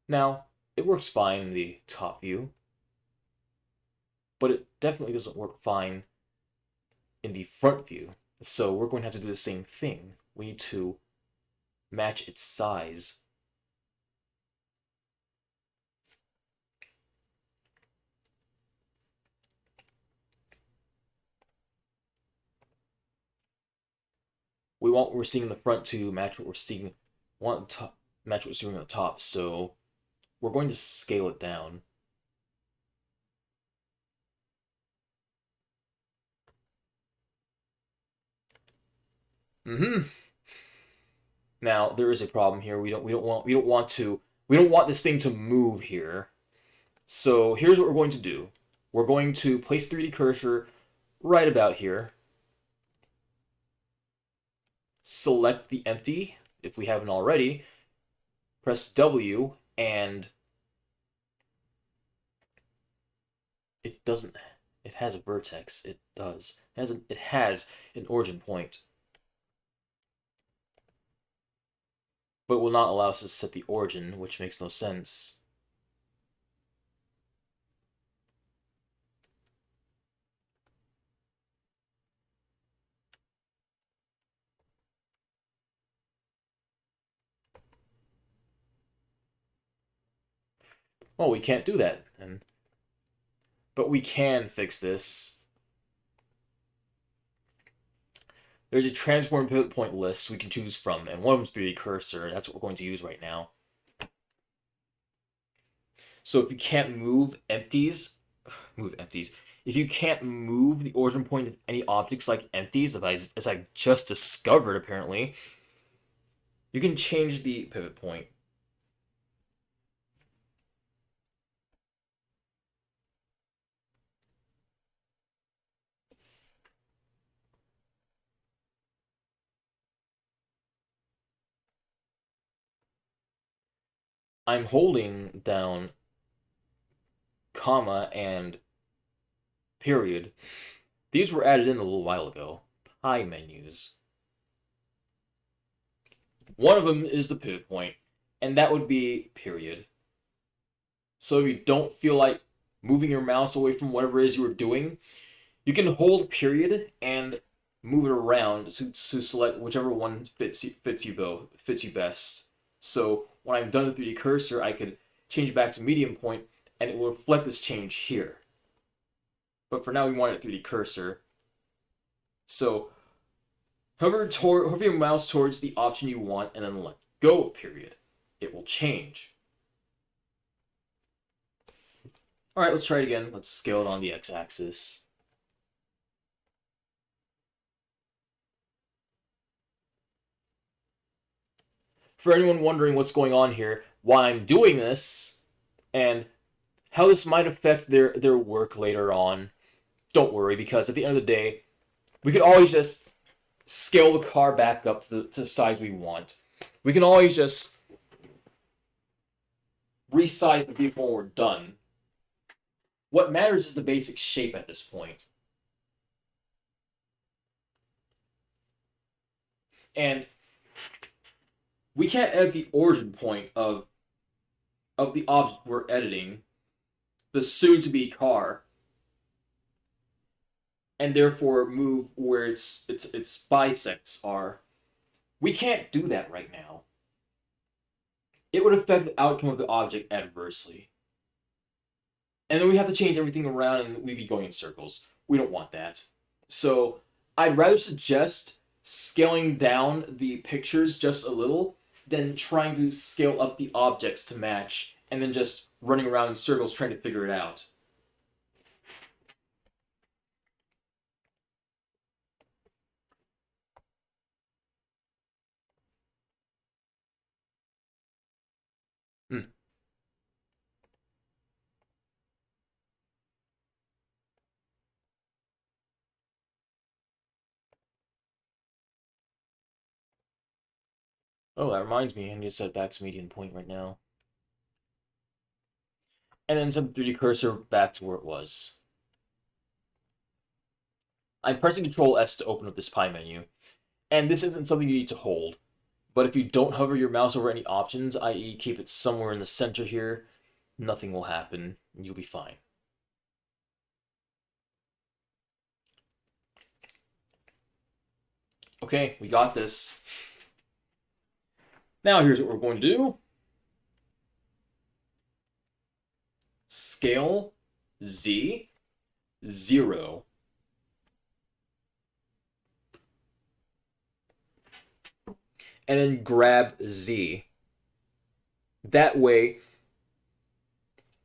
Now, it works fine in the top view, but it definitely doesn't work fine in the front view. So we're going to have to do the same thing. We need to match its size. We want what we're seeing in the front to match what we're seeing, match what we're seeing on the top. So we're going to scale it down. Now there is a problem here. We don't want this thing to move here. So here's what we're going to do. We're going to place 3D cursor right about here. Select the empty if we haven't already. Press W and it doesn't. It has a vertex. It does. It has an origin point. But will not allow us to set the origin, which makes no sense. Well, we can't do that, but we can fix this. There's a transform pivot point list we can choose from, and one of them is 3D cursor. That's what we're going to use right now. So if you can't move empties, if you can't move the origin point of any objects like empties, as I just discovered apparently, you can change the pivot point. I'm holding down comma and period. These were added in a little while ago. Pie menus. One of them is the pivot point, and that would be period. So if you don't feel like moving your mouse away from whatever it is you were doing, you can hold period and move it around to select whichever one fits you best. So when I'm done with 3D cursor, I could change back to medium point, and it will reflect this change here. But for now, we want it 3D cursor. So hover your mouse towards the option you want, and then let go of period. It will change. All right, let's try it again. Let's scale it on the x-axis. For anyone wondering what's going on here, why I'm doing this, and how this might affect their work later on, don't worry, because at the end of the day, we could always just scale the car back up to the size we want. We can always just resize the vehicle when we're done. What matters is the basic shape at this point. And we can't edit the origin point of the object we're editing, the soon-to-be car, and therefore move where its bisects are. We can't do that right now. It would affect the outcome of the object adversely. And then we have to change everything around and we'd be going in circles. We don't want that. So I'd rather suggest scaling down the pictures just a little than trying to scale up the objects to match and then just running around in circles trying to figure it out. Hmm. Oh, that reminds me, I need to set back to median point right now. And then set the 3D cursor back to where it was. I'm pressing Control S to open up this pie menu. And this isn't something you need to hold. But if you don't hover your mouse over any options, i.e. keep it somewhere in the center here, nothing will happen. You'll be fine. Okay, we got this. Now here's what we're going to do. Scale Z 0. And then grab Z. That way,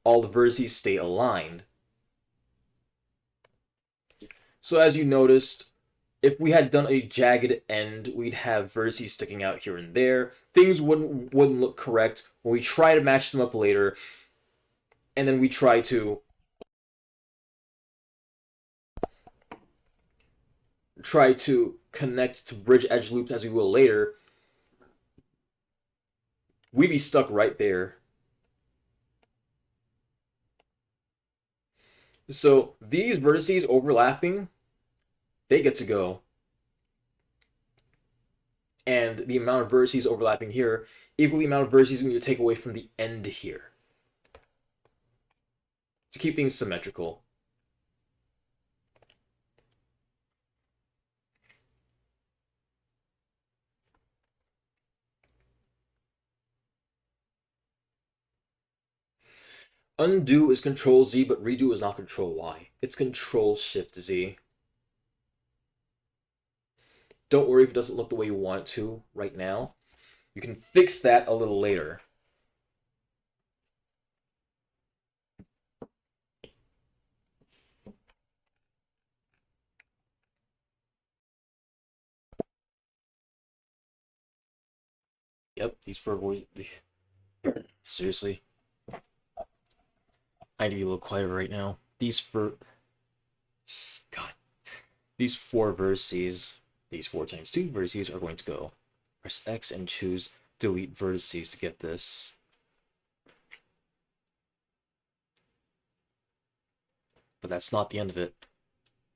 all the vertices stay aligned. So as you noticed, if we had done a jagged end, we'd have vertices sticking out here and there. Things wouldn't look correct. When we try to match them up later, and then we try to connect to bridge edge loops as we will later, we'd be stuck right there. So these vertices overlapping, they get to go. And the amount of vertices overlapping here equal the amount of vertices we need to take away from the end here to keep things symmetrical. Undo is Control Z, but redo is not Control Y. It's Control Shift Z. Don't worry if it doesn't look the way you want it to right now. You can fix that a little later. Yep, these fur boys. Seriously. I need to be a little quieter right now. These fur. God. These 4 vertices, these 4 times 2 vertices are going to go. Press X and choose delete vertices to get this. But that's not the end of it.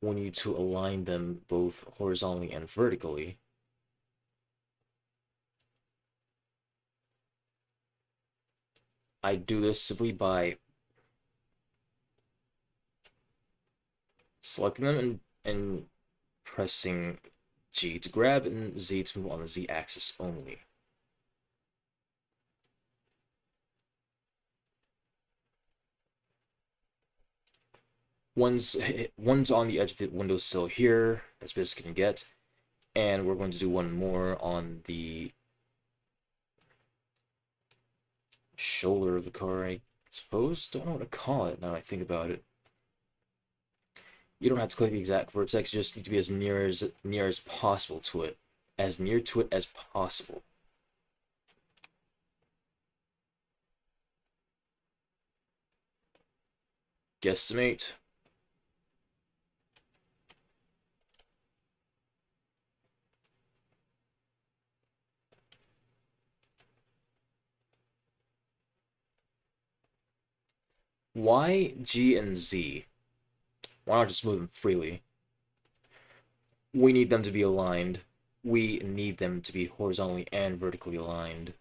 We need to align them both horizontally and vertically. I do this simply by selecting them and pressing G to grab and Z to move on the Z axis only. One's on the edge of the windowsill here, as best as it can get, and we're going to do one more on the shoulder of the car, I suppose. Don't know what to call it now I think about it. You don't have to click the exact vertex, you just need to be as near as possible to it. As near to it as possible. Guesstimate. Why G and Z? Why not just move them freely? We need them to be aligned. We need them to be horizontally and vertically aligned.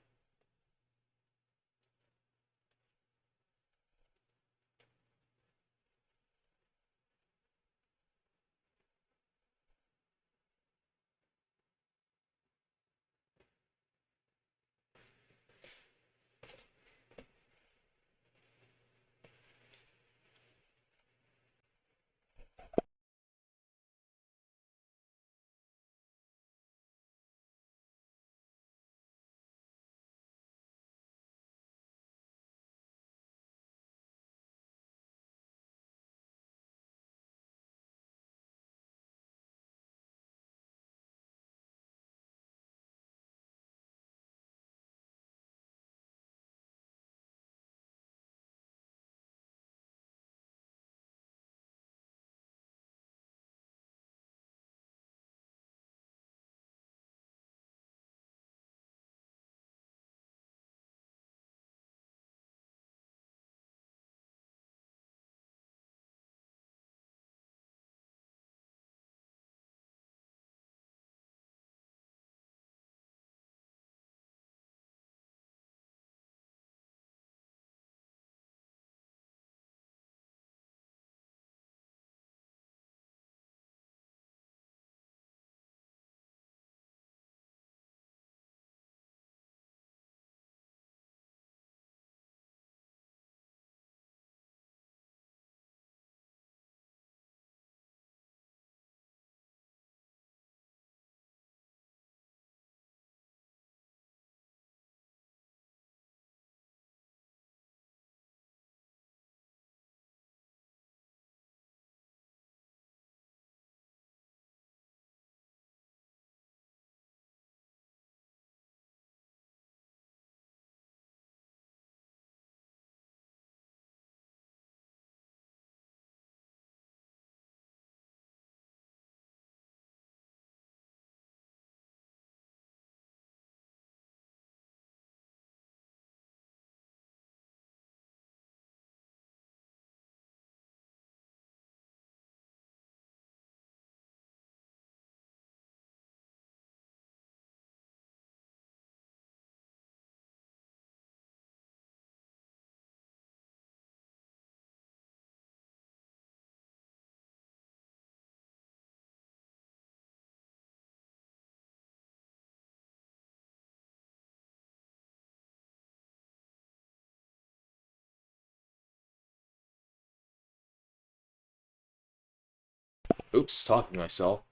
Oops, talking to myself.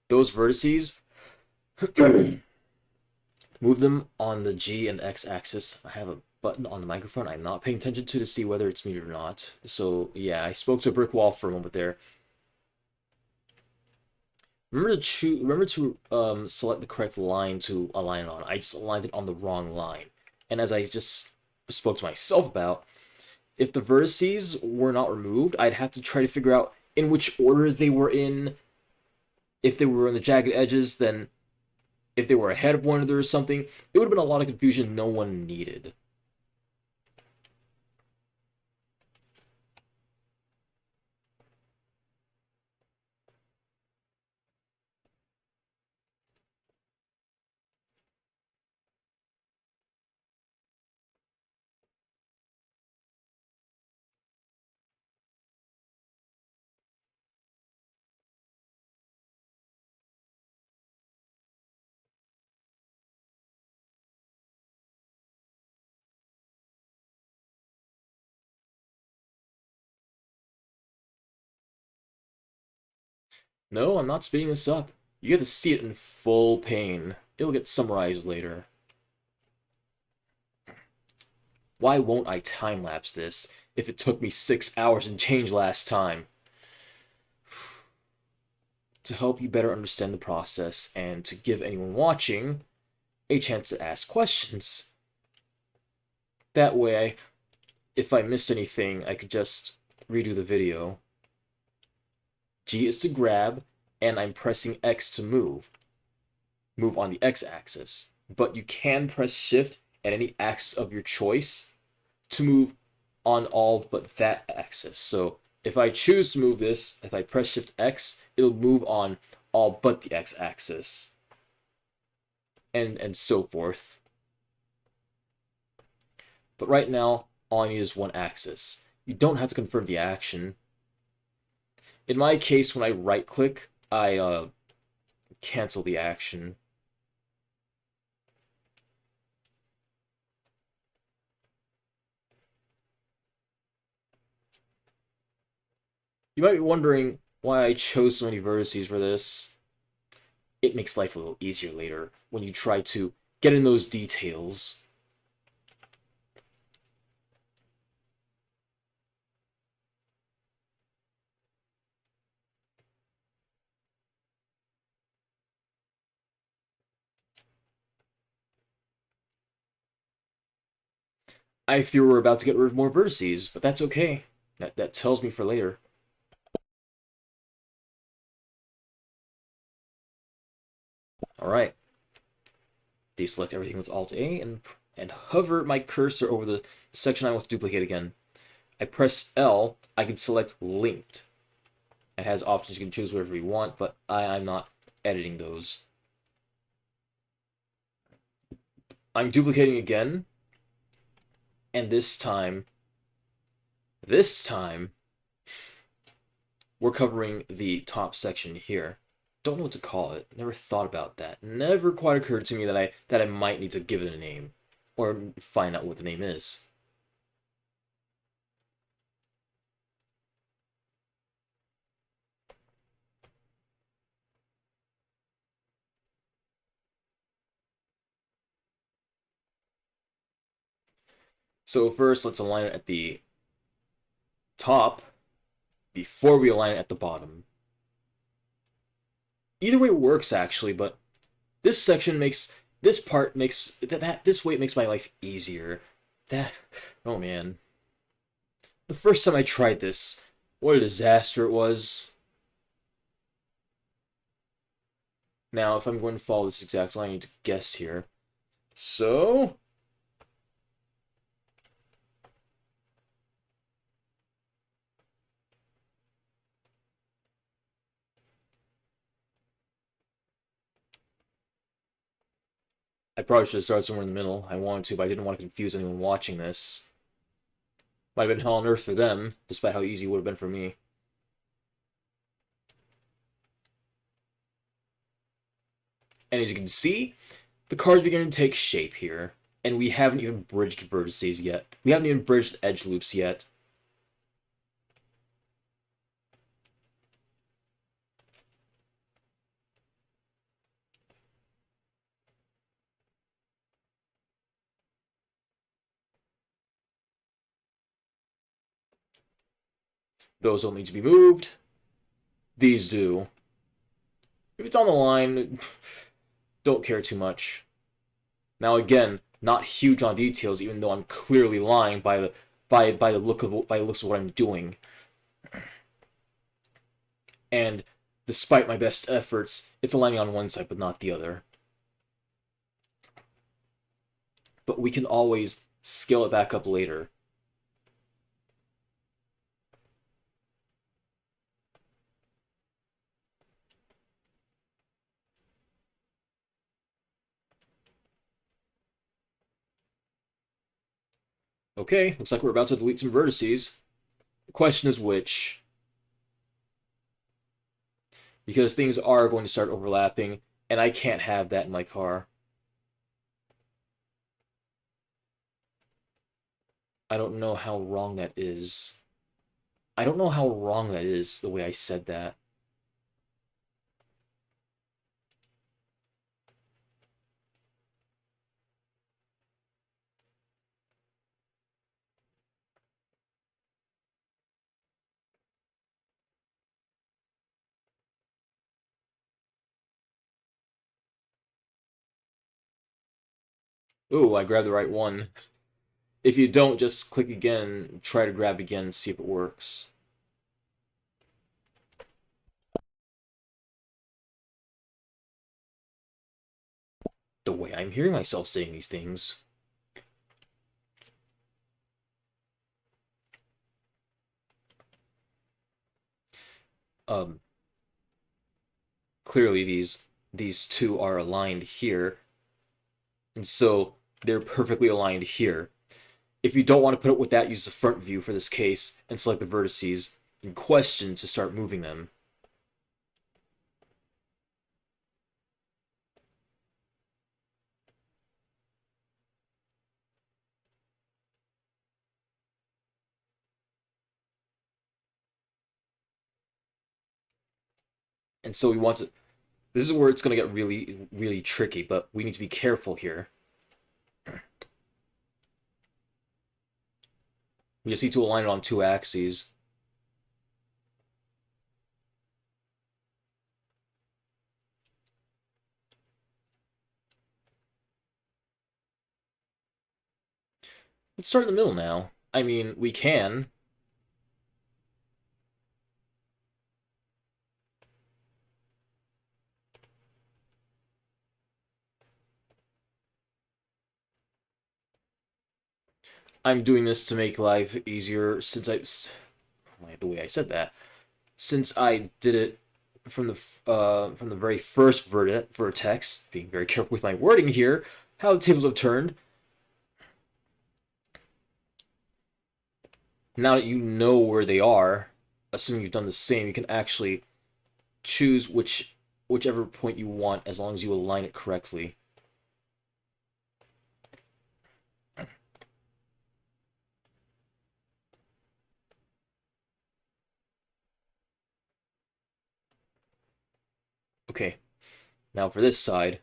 Those vertices, move them on the G and X axis. I have a button on the microphone I'm not paying attention to see whether it's muted or not. So yeah, I spoke to a brick wall for a moment there. Remember to select the correct line to align it on. I just aligned it on the wrong line. And as I just spoke to myself about, if the vertices were not removed, I'd have to try to figure out in which order they were in. If they were in the jagged edges, then if they were ahead of one another or something, it would have been a lot of confusion no one needed. No, I'm not speeding this up. You get to see it in full pain. It'll get summarized later. Why won't I time-lapse this if it took me 6 hours and change last time? To help you better understand the process and to give anyone watching a chance to ask questions. That way, if I missed anything, I could just redo the video. G is to grab, and I'm pressing X to move. Move on the X-axis. But you can press Shift at any axis of your choice to move on all but that axis. So if I choose to move this, if I press Shift X, it'll move on all but the X-axis. And so forth. But right now, all I need is one axis. You don't have to confirm the action. In my case, when I right-click, I cancel the action. You might be wondering why I chose so many vertices for this. It makes life a little easier later when you try to get in those details. I fear we're about to get rid of more vertices, but that's okay. That tells me for later. Alright. Deselect everything with Alt-A and hover my cursor over the section I want to duplicate again. I press L, I can select linked. It has options, you can choose whatever you want, but I'm not editing those. I'm duplicating again, and this time, we're covering the top section here. Don't know what to call it. Never thought about that. Never quite occurred to me that I might need to give it a name, or find out what the name is. So first, let's align it at the top before we align it at the bottom. Either way works actually, but this section makes this way it makes my life easier. Oh man. The first time I tried this, what a disaster it was. Now, if I'm going to follow this exact line, I need to guess here. So, I probably should have started somewhere in the middle. I wanted to, but I didn't want to confuse anyone watching this. Might have been hell on earth for them, despite how easy it would have been for me. And as you can see, the car's beginning to take shape here. And we haven't even bridged vertices yet. We haven't even bridged edge loops yet. Those don't need to be moved. These do. If it's on the line, don't care too much. Now again, not huge on details, even though I'm clearly lying by the looks of what I'm doing. And despite my best efforts, it's aligning on one side but not the other. But we can always scale it back up later. Okay, looks like we're about to delete some vertices. The question is which. Because things are going to start overlapping, and I can't have that in my car. I don't know how wrong that is. I don't know how wrong that is, the way I said that. Ooh, I grabbed the right one. If you don't, just click again, try to grab again, and see if it works. The way I'm hearing myself saying these things. Um, Clearly these two are aligned here, and so they're perfectly aligned here. If you don't want to put up with that, use the front view for this case and select the vertices in question to start moving them. And so we want to, this is where it's going to get really, really tricky, but we need to be careful here. We just need to align it on two axes. Let's start in the middle now. I mean, we can. I'm doing this to make life easier since the way I said that. Since I did it from the very first vertex, being very careful with my wording here, how the tables have turned. Now that you know where they are, assuming you've done the same, you can actually choose whichever point you want as long as you align it correctly. Okay, now for this side.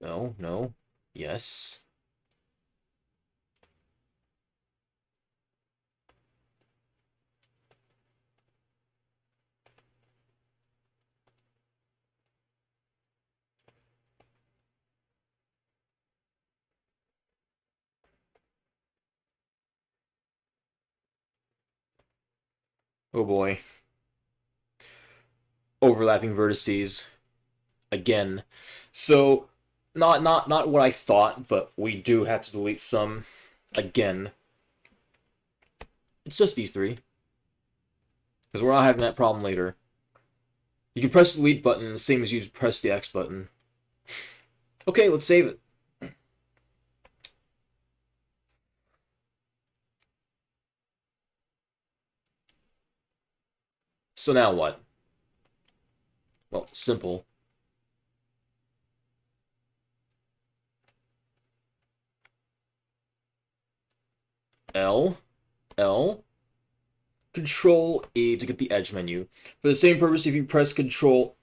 No, no, yes. Oh boy. Overlapping vertices again. So not what I thought, but we do have to delete some again. It's just these three. Because we're not having that problem later. You can press the delete button the same as you press the X button. Okay, let's save it. So now what? Well, simple. L, L, Control A to get the edge menu. For the same purpose, if you press Control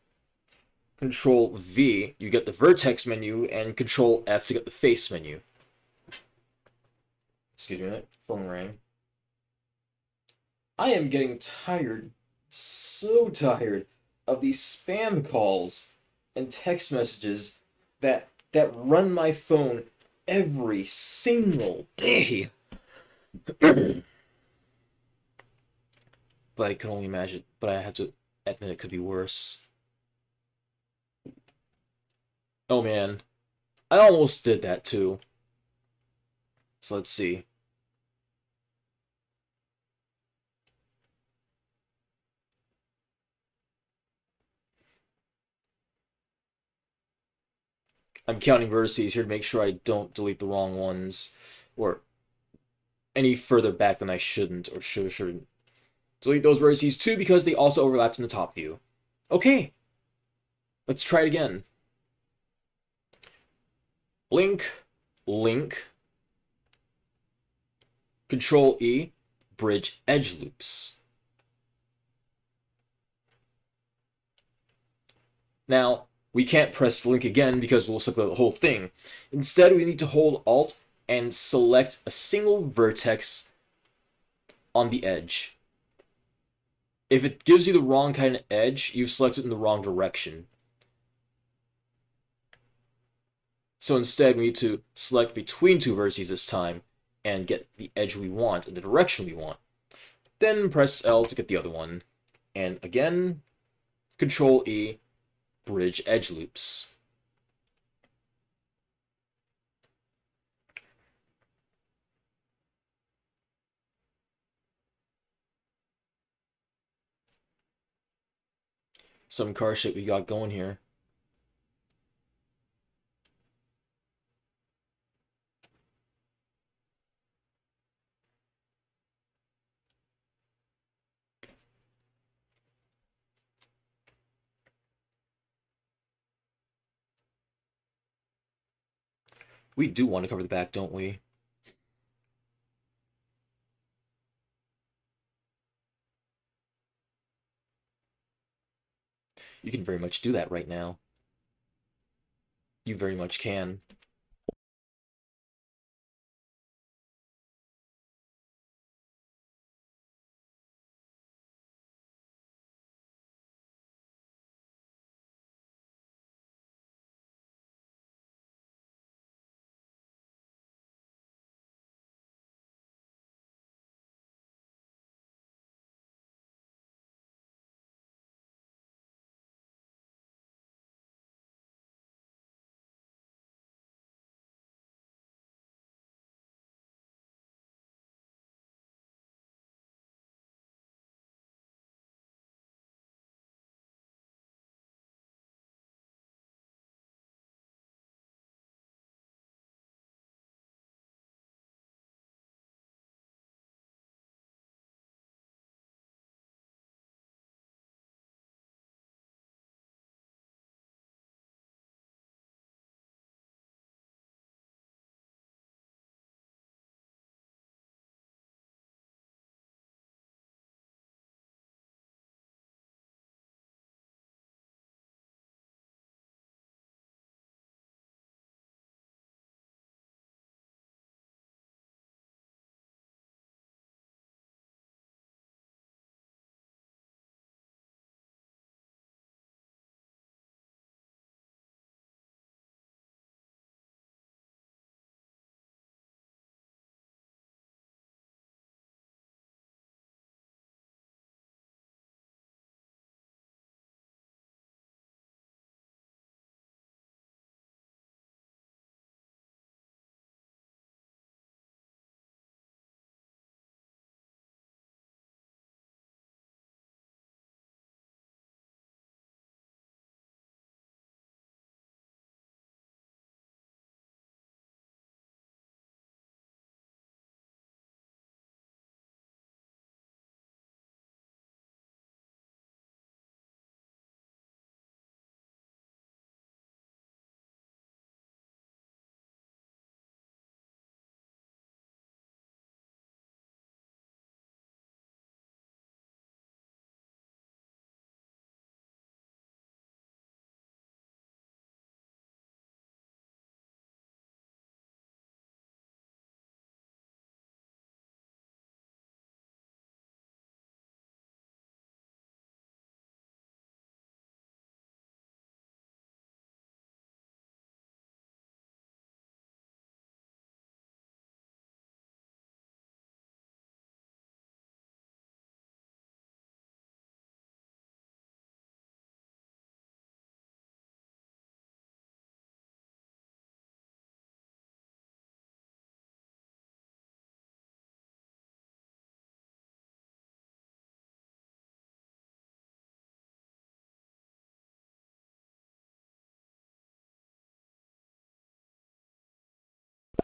V, you get the vertex menu, and Control F to get the face menu. Excuse me, that phone rang. I am getting tired, so tired, of these spam calls and text messages that run my phone every single day. But I can only imagine. But I have to admit it could be worse. Oh man, I almost did that too. So let's see. I'm counting vertices here to make sure I don't delete the wrong ones, or any further back than I shouldn't, or shouldn't. Delete those vertices too because they also overlapped in the top view. Okay, let's try it again. Link, link, Control E, bridge edge loops. Now, we can't press link again because we'll select the whole thing. Instead, we need to hold Alt and select a single vertex on the edge. If it gives you the wrong kind of edge, you've selected in the wrong direction. So instead, we need to select between two vertices this time and get the edge we want in the direction we want. Then press L to get the other one. And again, Control E, bridge edge loops. Some car shit we got going here. We do want to cover the back, don't we? You can very much do that right now. You very much can.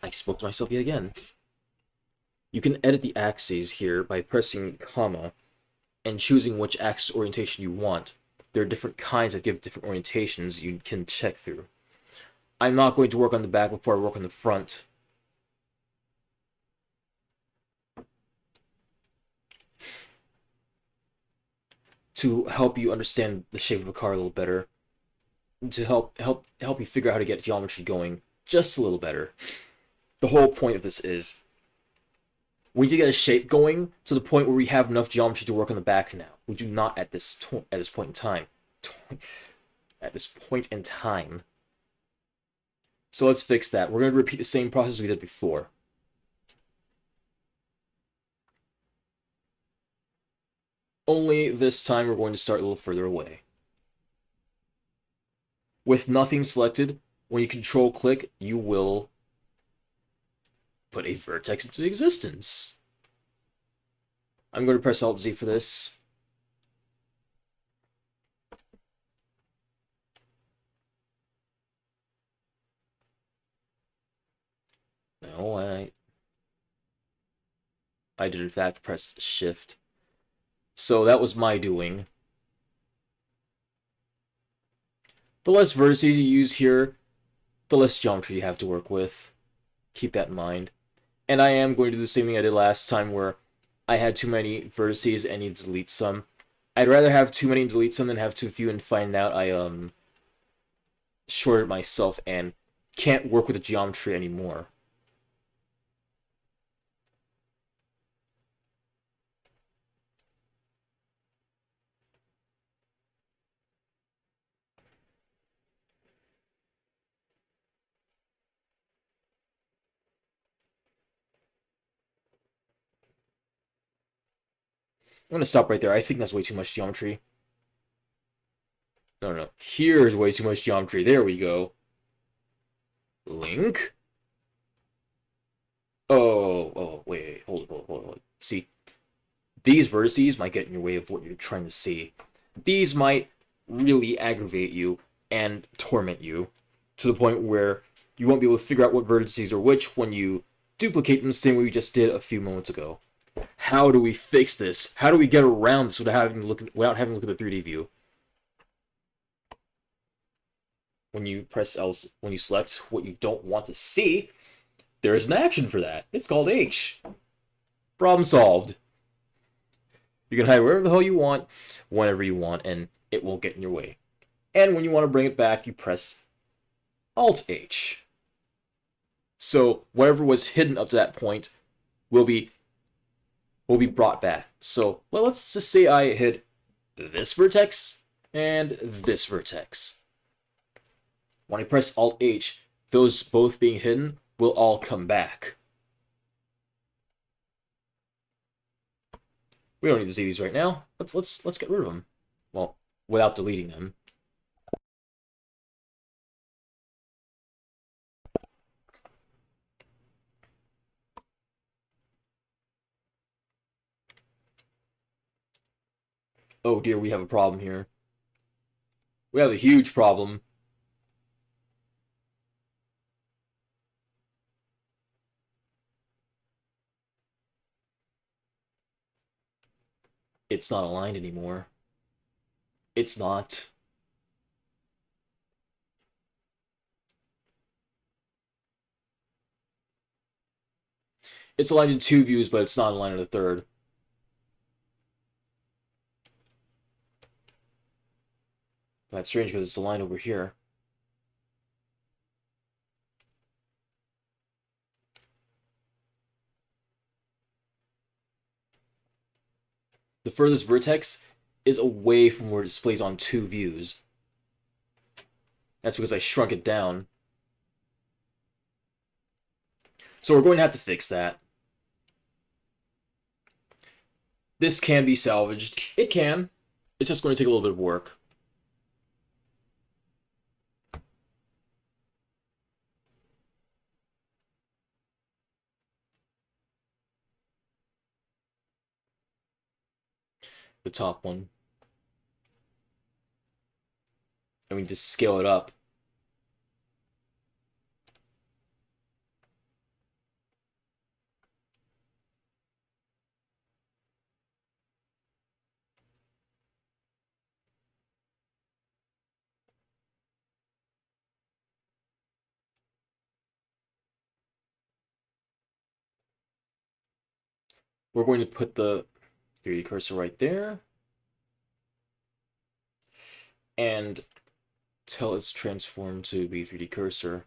I spoke to myself yet again. You can edit the axes here by pressing comma and choosing which axis orientation you want. There are different kinds that give different orientations you can check through. I'm not going to work on the back before I work on the front. To help you understand the shape of a car a little better, to help you figure out how to get geometry going just a little better. The whole point of this is we need to get a shape going to the point where we have enough geometry to work on the back now. We do not at this point in time. At this point in time. So let's fix that. We're going to repeat the same process we did before. Only this time we're going to start a little further away. With nothing selected, when you control click, you will put a vertex into existence. I'm going to press Alt Z for this. No, I did in fact press Shift. So that was my doing. The less vertices you use here, the less geometry you have to work with. Keep that in mind. And I am going to do the same thing I did last time where I had too many vertices and need to delete some. I'd rather have too many and delete some than have too few and find out I shorted myself and can't work with the geometry anymore. I'm gonna stop right there. I think that's way too much geometry. No. Here's way too much geometry. There we go. Link? Wait. Hold. See, these vertices might get in your way of what you're trying to see. These might really aggravate you and torment you to the point where you won't be able to figure out what vertices are which when you duplicate them the same way we just did a few moments ago. How do we fix this? How do we get around this without having to look at the 3D view? When you press L, when you select what you don't want to see, there is an action for that. It's called H. Problem solved. You can hide wherever the hell you want, whenever you want, and it won't get in your way. And when you want to bring it back, you press Alt H. So whatever was hidden up to that point will be brought back. So let's just say I hid this vertex and this vertex. When I press Alt H, those both being hidden will all come back. We don't need to see these right now. Let's get rid of them. Well, without deleting them. Oh dear, we have a problem here. We have a huge problem. It's not aligned anymore. It's not. It's aligned in 2 views, but it's not aligned in the 3rd. That's strange because it's aligned over here. The furthest vertex is away from where it displays on 2 views. That's because I shrunk it down. So we're going to have to fix that. This can be salvaged. It can. It's just going to take a little bit of work. The top one. And we just scale it up. We're going to put the 3D cursor right there. And tell its transform to be 3D cursor.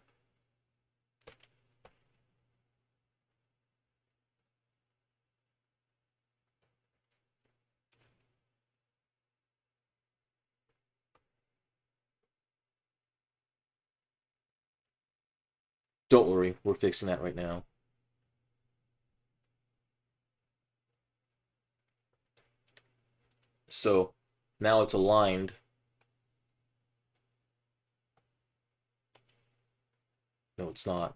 Don't worry, we're fixing that right now. So now it's aligned. No, it's not.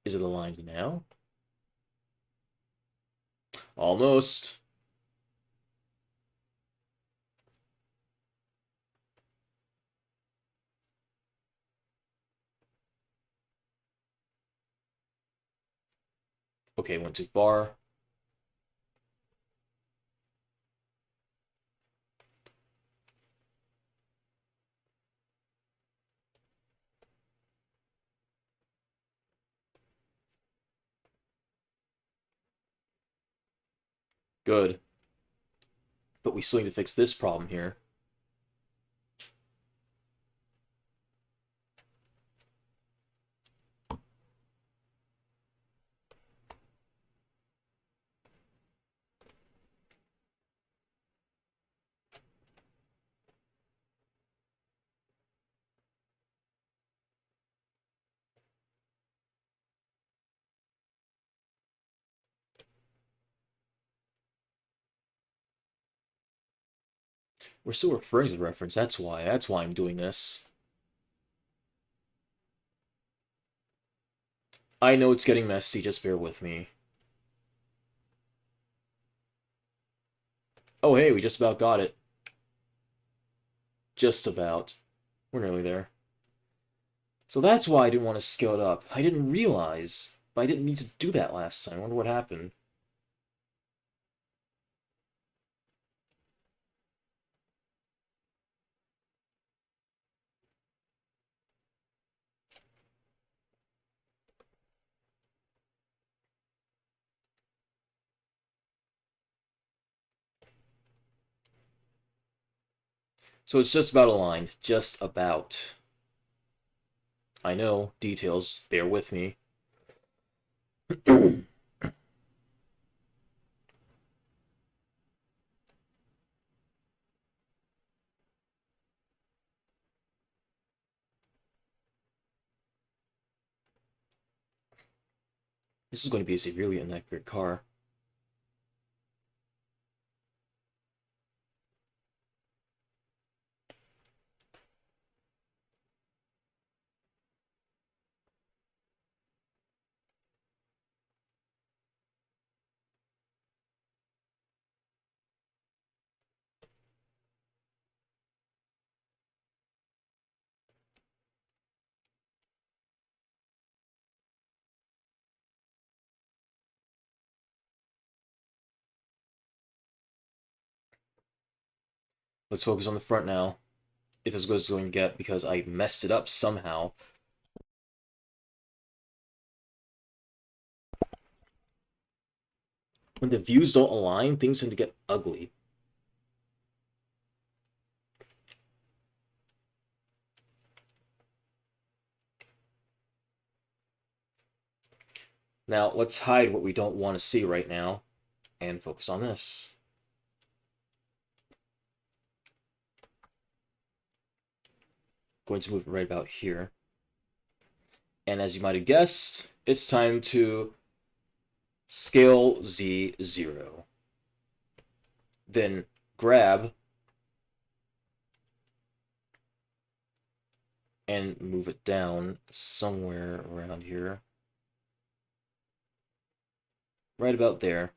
Is it aligned now? Almost. Okay, went too far. Good. But we still need to fix this problem here. We're still referring to the reference, that's why. That's why I'm doing this. I know it's getting messy, just bear with me. Oh hey, we just about got it. Just about. We're nearly there. So that's why I didn't want to scale it up. I didn't realize, but I didn't need to do that last time. I wonder what happened. So it's just about aligned. Just about. I know, details, bear with me. This is going to be a severely inaccurate car. Let's focus on the front now. It's as good as it's going to get because I messed it up somehow. When the views don't align, things tend to get ugly. Now, let's hide what we don't want to see right now and focus on this. Going to move it right about here. And as you might have guessed, it's time to scale Z0. Then grab and move it down somewhere around here. Right about there.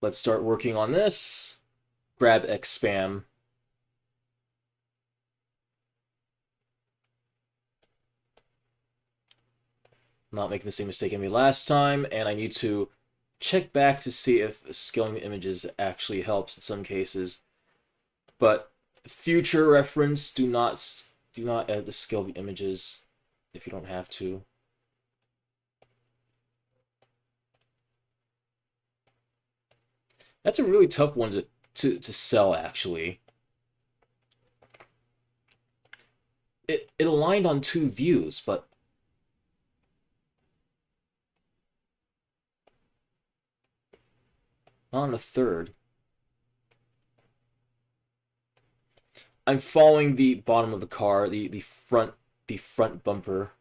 Let's start working on this. Grab XSpam. not making the same mistake I made last time, and I need to check back to see if scaling the images actually helps in some cases. But future reference, do not add the scale the images if you don't have to. That's a really tough one to sell, actually. It aligned on 2 views, but not on a third. I'm following the bottom of the car, the front bumper.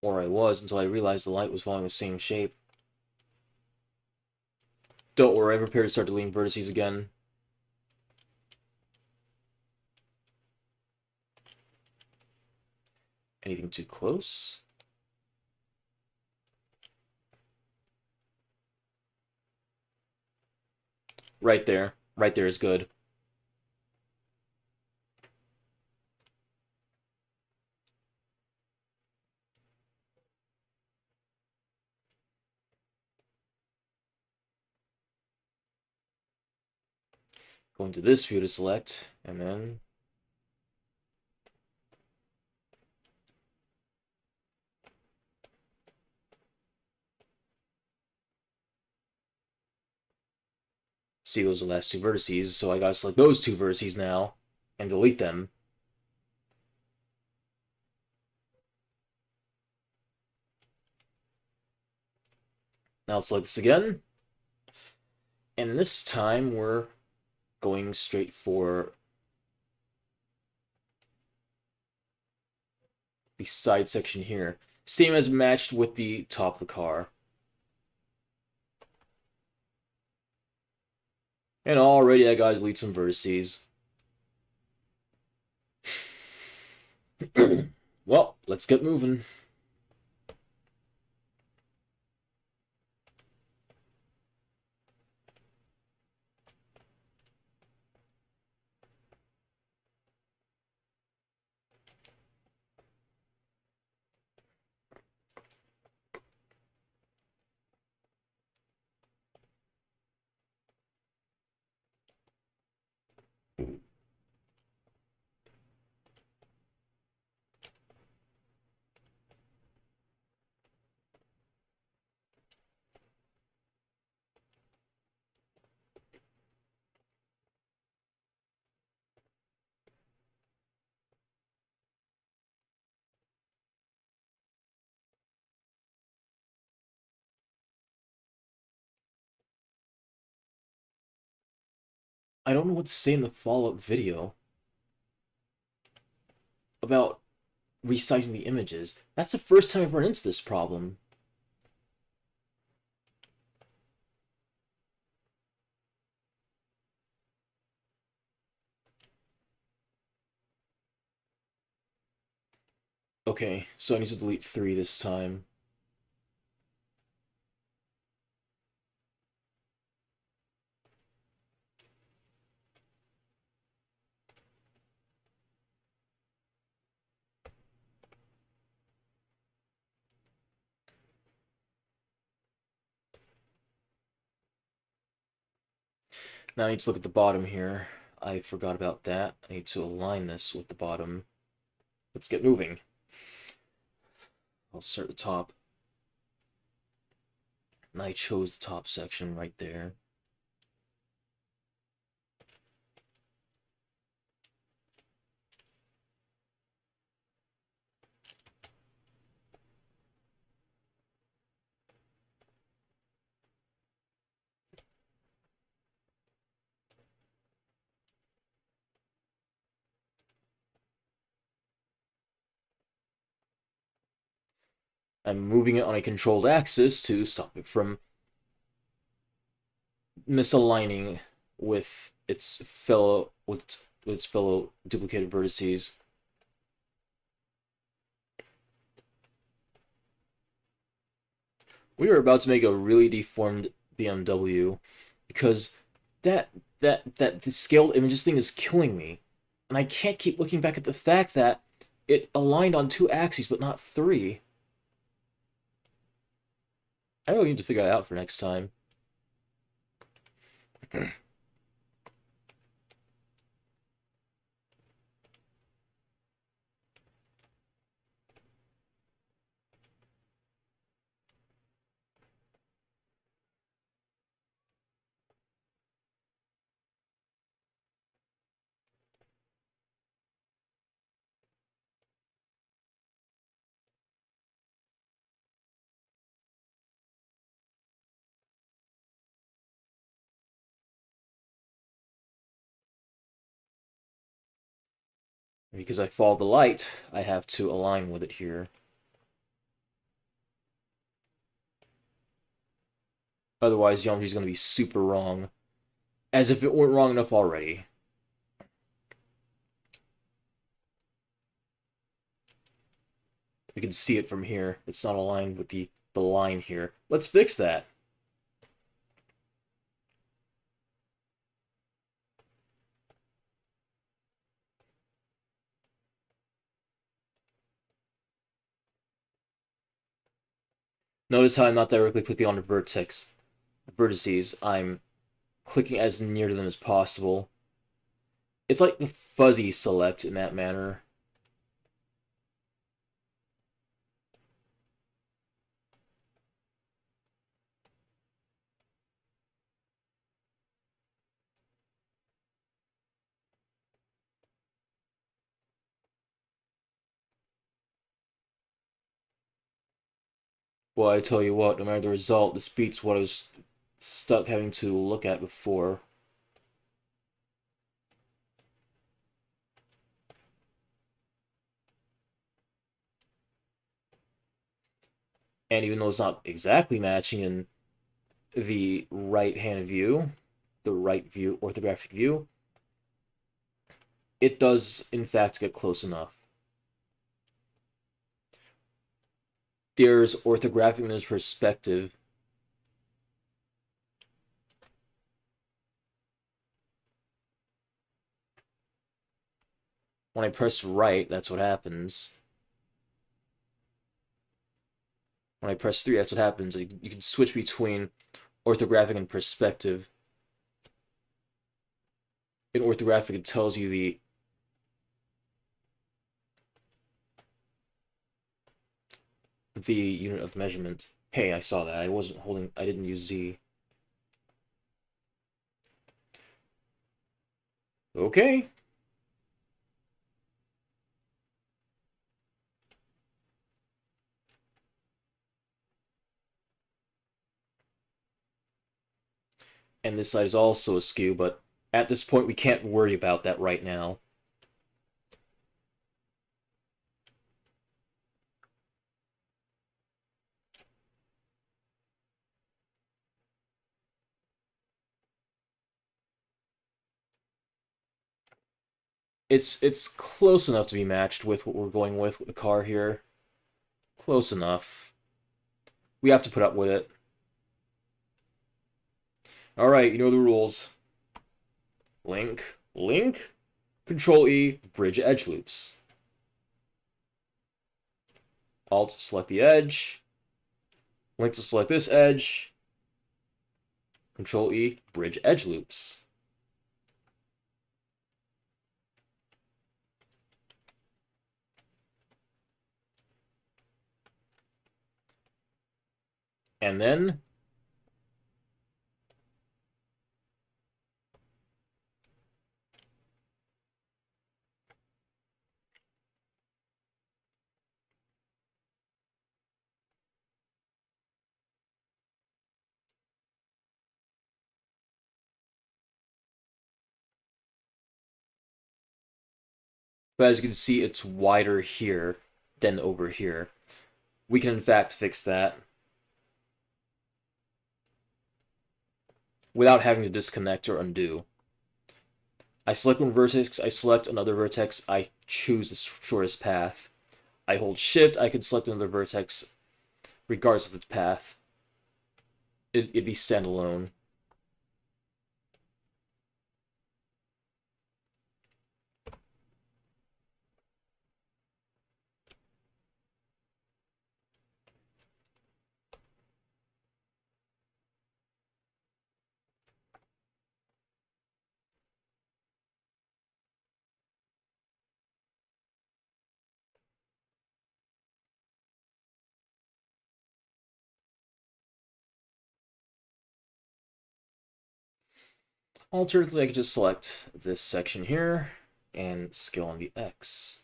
Or I was until I realized the light was following the same shape. Don't worry, I'm prepared to start deleting vertices again. Anything too close? Right there. Right there is good. Go into this view to select, and then see those are the last 2 vertices, so I gotta select those 2 vertices now and delete them. Now let's select this again. And this time we're going straight for the side section here. Same as matched with the top of the car. And already I gotta delete some vertices. Well, let's get moving. I don't know what to say in the follow-up video about resizing the images. That's the first time I've run into this problem. Okay, so I need to delete 3 this time. Now I need to look at the bottom here. I forgot about that. I need to align this with the bottom. Let's get moving. I'll start at the top. And I chose the top section right there. I'm moving it on a controlled axis to stop it from misaligning with its fellow duplicated vertices. We are about to make a really deformed BMW because that the scaled images thing is killing me. And I can't keep looking back at the fact that it aligned on 2 axes but not 3. I really need to figure that out for next time. Because I follow the light, I have to align with it here. Otherwise, geometry's going to be super wrong. As if it weren't wrong enough already. We can see it from here. It's not aligned with the line here. Let's fix that. Notice how I'm not directly clicking on the vertices. I'm clicking as near to them as possible. It's like the fuzzy select in that manner. Well, I tell you what, no matter the result, this beats what I was stuck having to look at before. And even though it's not exactly matching in the right-hand view, the right view, orthographic view, it does, in fact, get close enough. There's orthographic and there's perspective. When I press right, that's what happens. When I press 3, that's what happens. You can switch between orthographic and perspective. In orthographic, it tells you the unit of measurement. Hey, I saw that. I didn't use Z. Okay. And this side is also askew, but at this point we can't worry about that right now. It's close enough to be matched with what we're going with the car here. Close enough. We have to put up with it. Alright, you know the rules. Link, Control E, bridge edge loops. Alt, select the edge. Link to select this edge. Control E, bridge edge loops. And then but as you can see, it's wider here than over here. We can in fact fix that. without having to disconnect or undo. I select one vertex, I select another vertex, I choose the shortest path. I hold shift, I can select another vertex regardless of its path. It'd be standalone. Alternatively, I could just select this section here and scale on the X.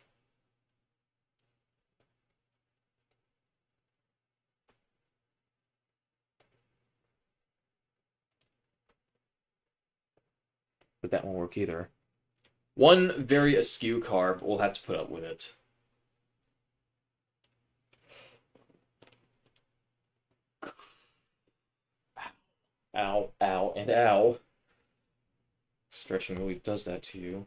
But that won't work either. One very askew carb, we'll have to put up with it. Ow, ow, and ow. Stretching really does that to you.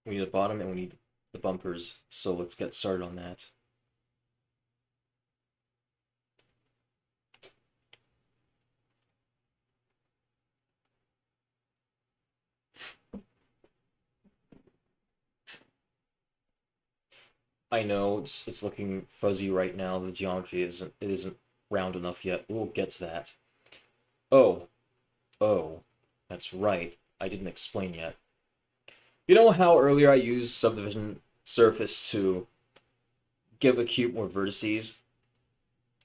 We need the bottom and we need the bumpers, so let's get started on that. I know it's looking fuzzy right now. The geometry isn't round enough yet. We'll get to that. Oh, that's right. I didn't explain yet. You know how earlier I used subdivision surface to give a cube more vertices?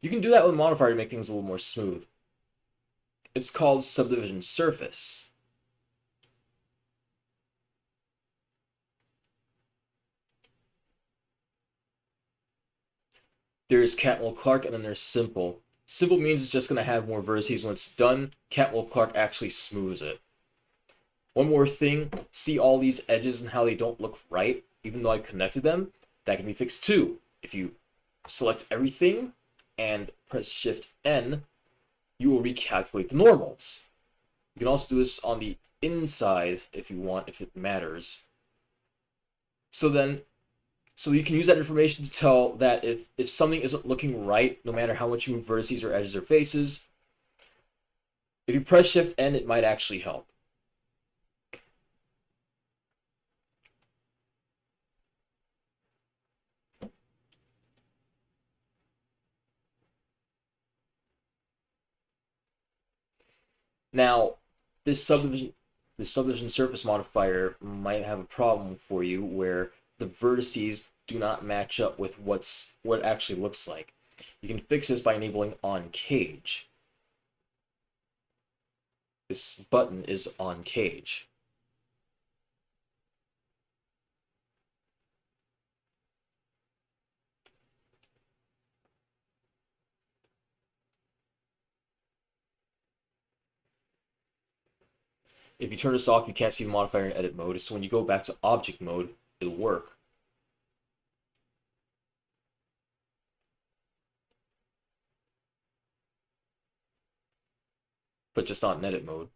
You can do that with a modifier to make things a little more smooth. It's called subdivision surface. There's Catmull-Clark, and then there's simple. Simple means it's just going to have more vertices. When it's done, Catmull-Clark actually smooths it. One more thing, see all these edges and how they don't look right, even though I connected them? That can be fixed too. If you select everything and press Shift-N, you will recalculate the normals. You can also do this on the inside if you want, if it matters. So you can use that information to tell that if something isn't looking right, no matter how much you move vertices or edges or faces, if you press Shift-N, it might actually help. Now, this subdivision surface modifier might have a problem for you where the vertices do not match up with what it actually looks like. You can fix this by enabling on cage. This button is on cage. If you turn this off, you can't see the modifier in edit mode, so when you go back to object mode, it'll work. But just not in edit mode.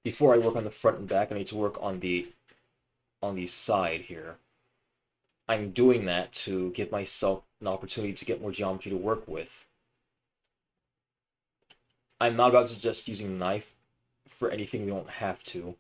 Before I work on the front and back, I need to work on the side here. I'm doing that to give myself an opportunity to get more geometry to work with. I'm not about to suggest using the knife for anything we don't have to.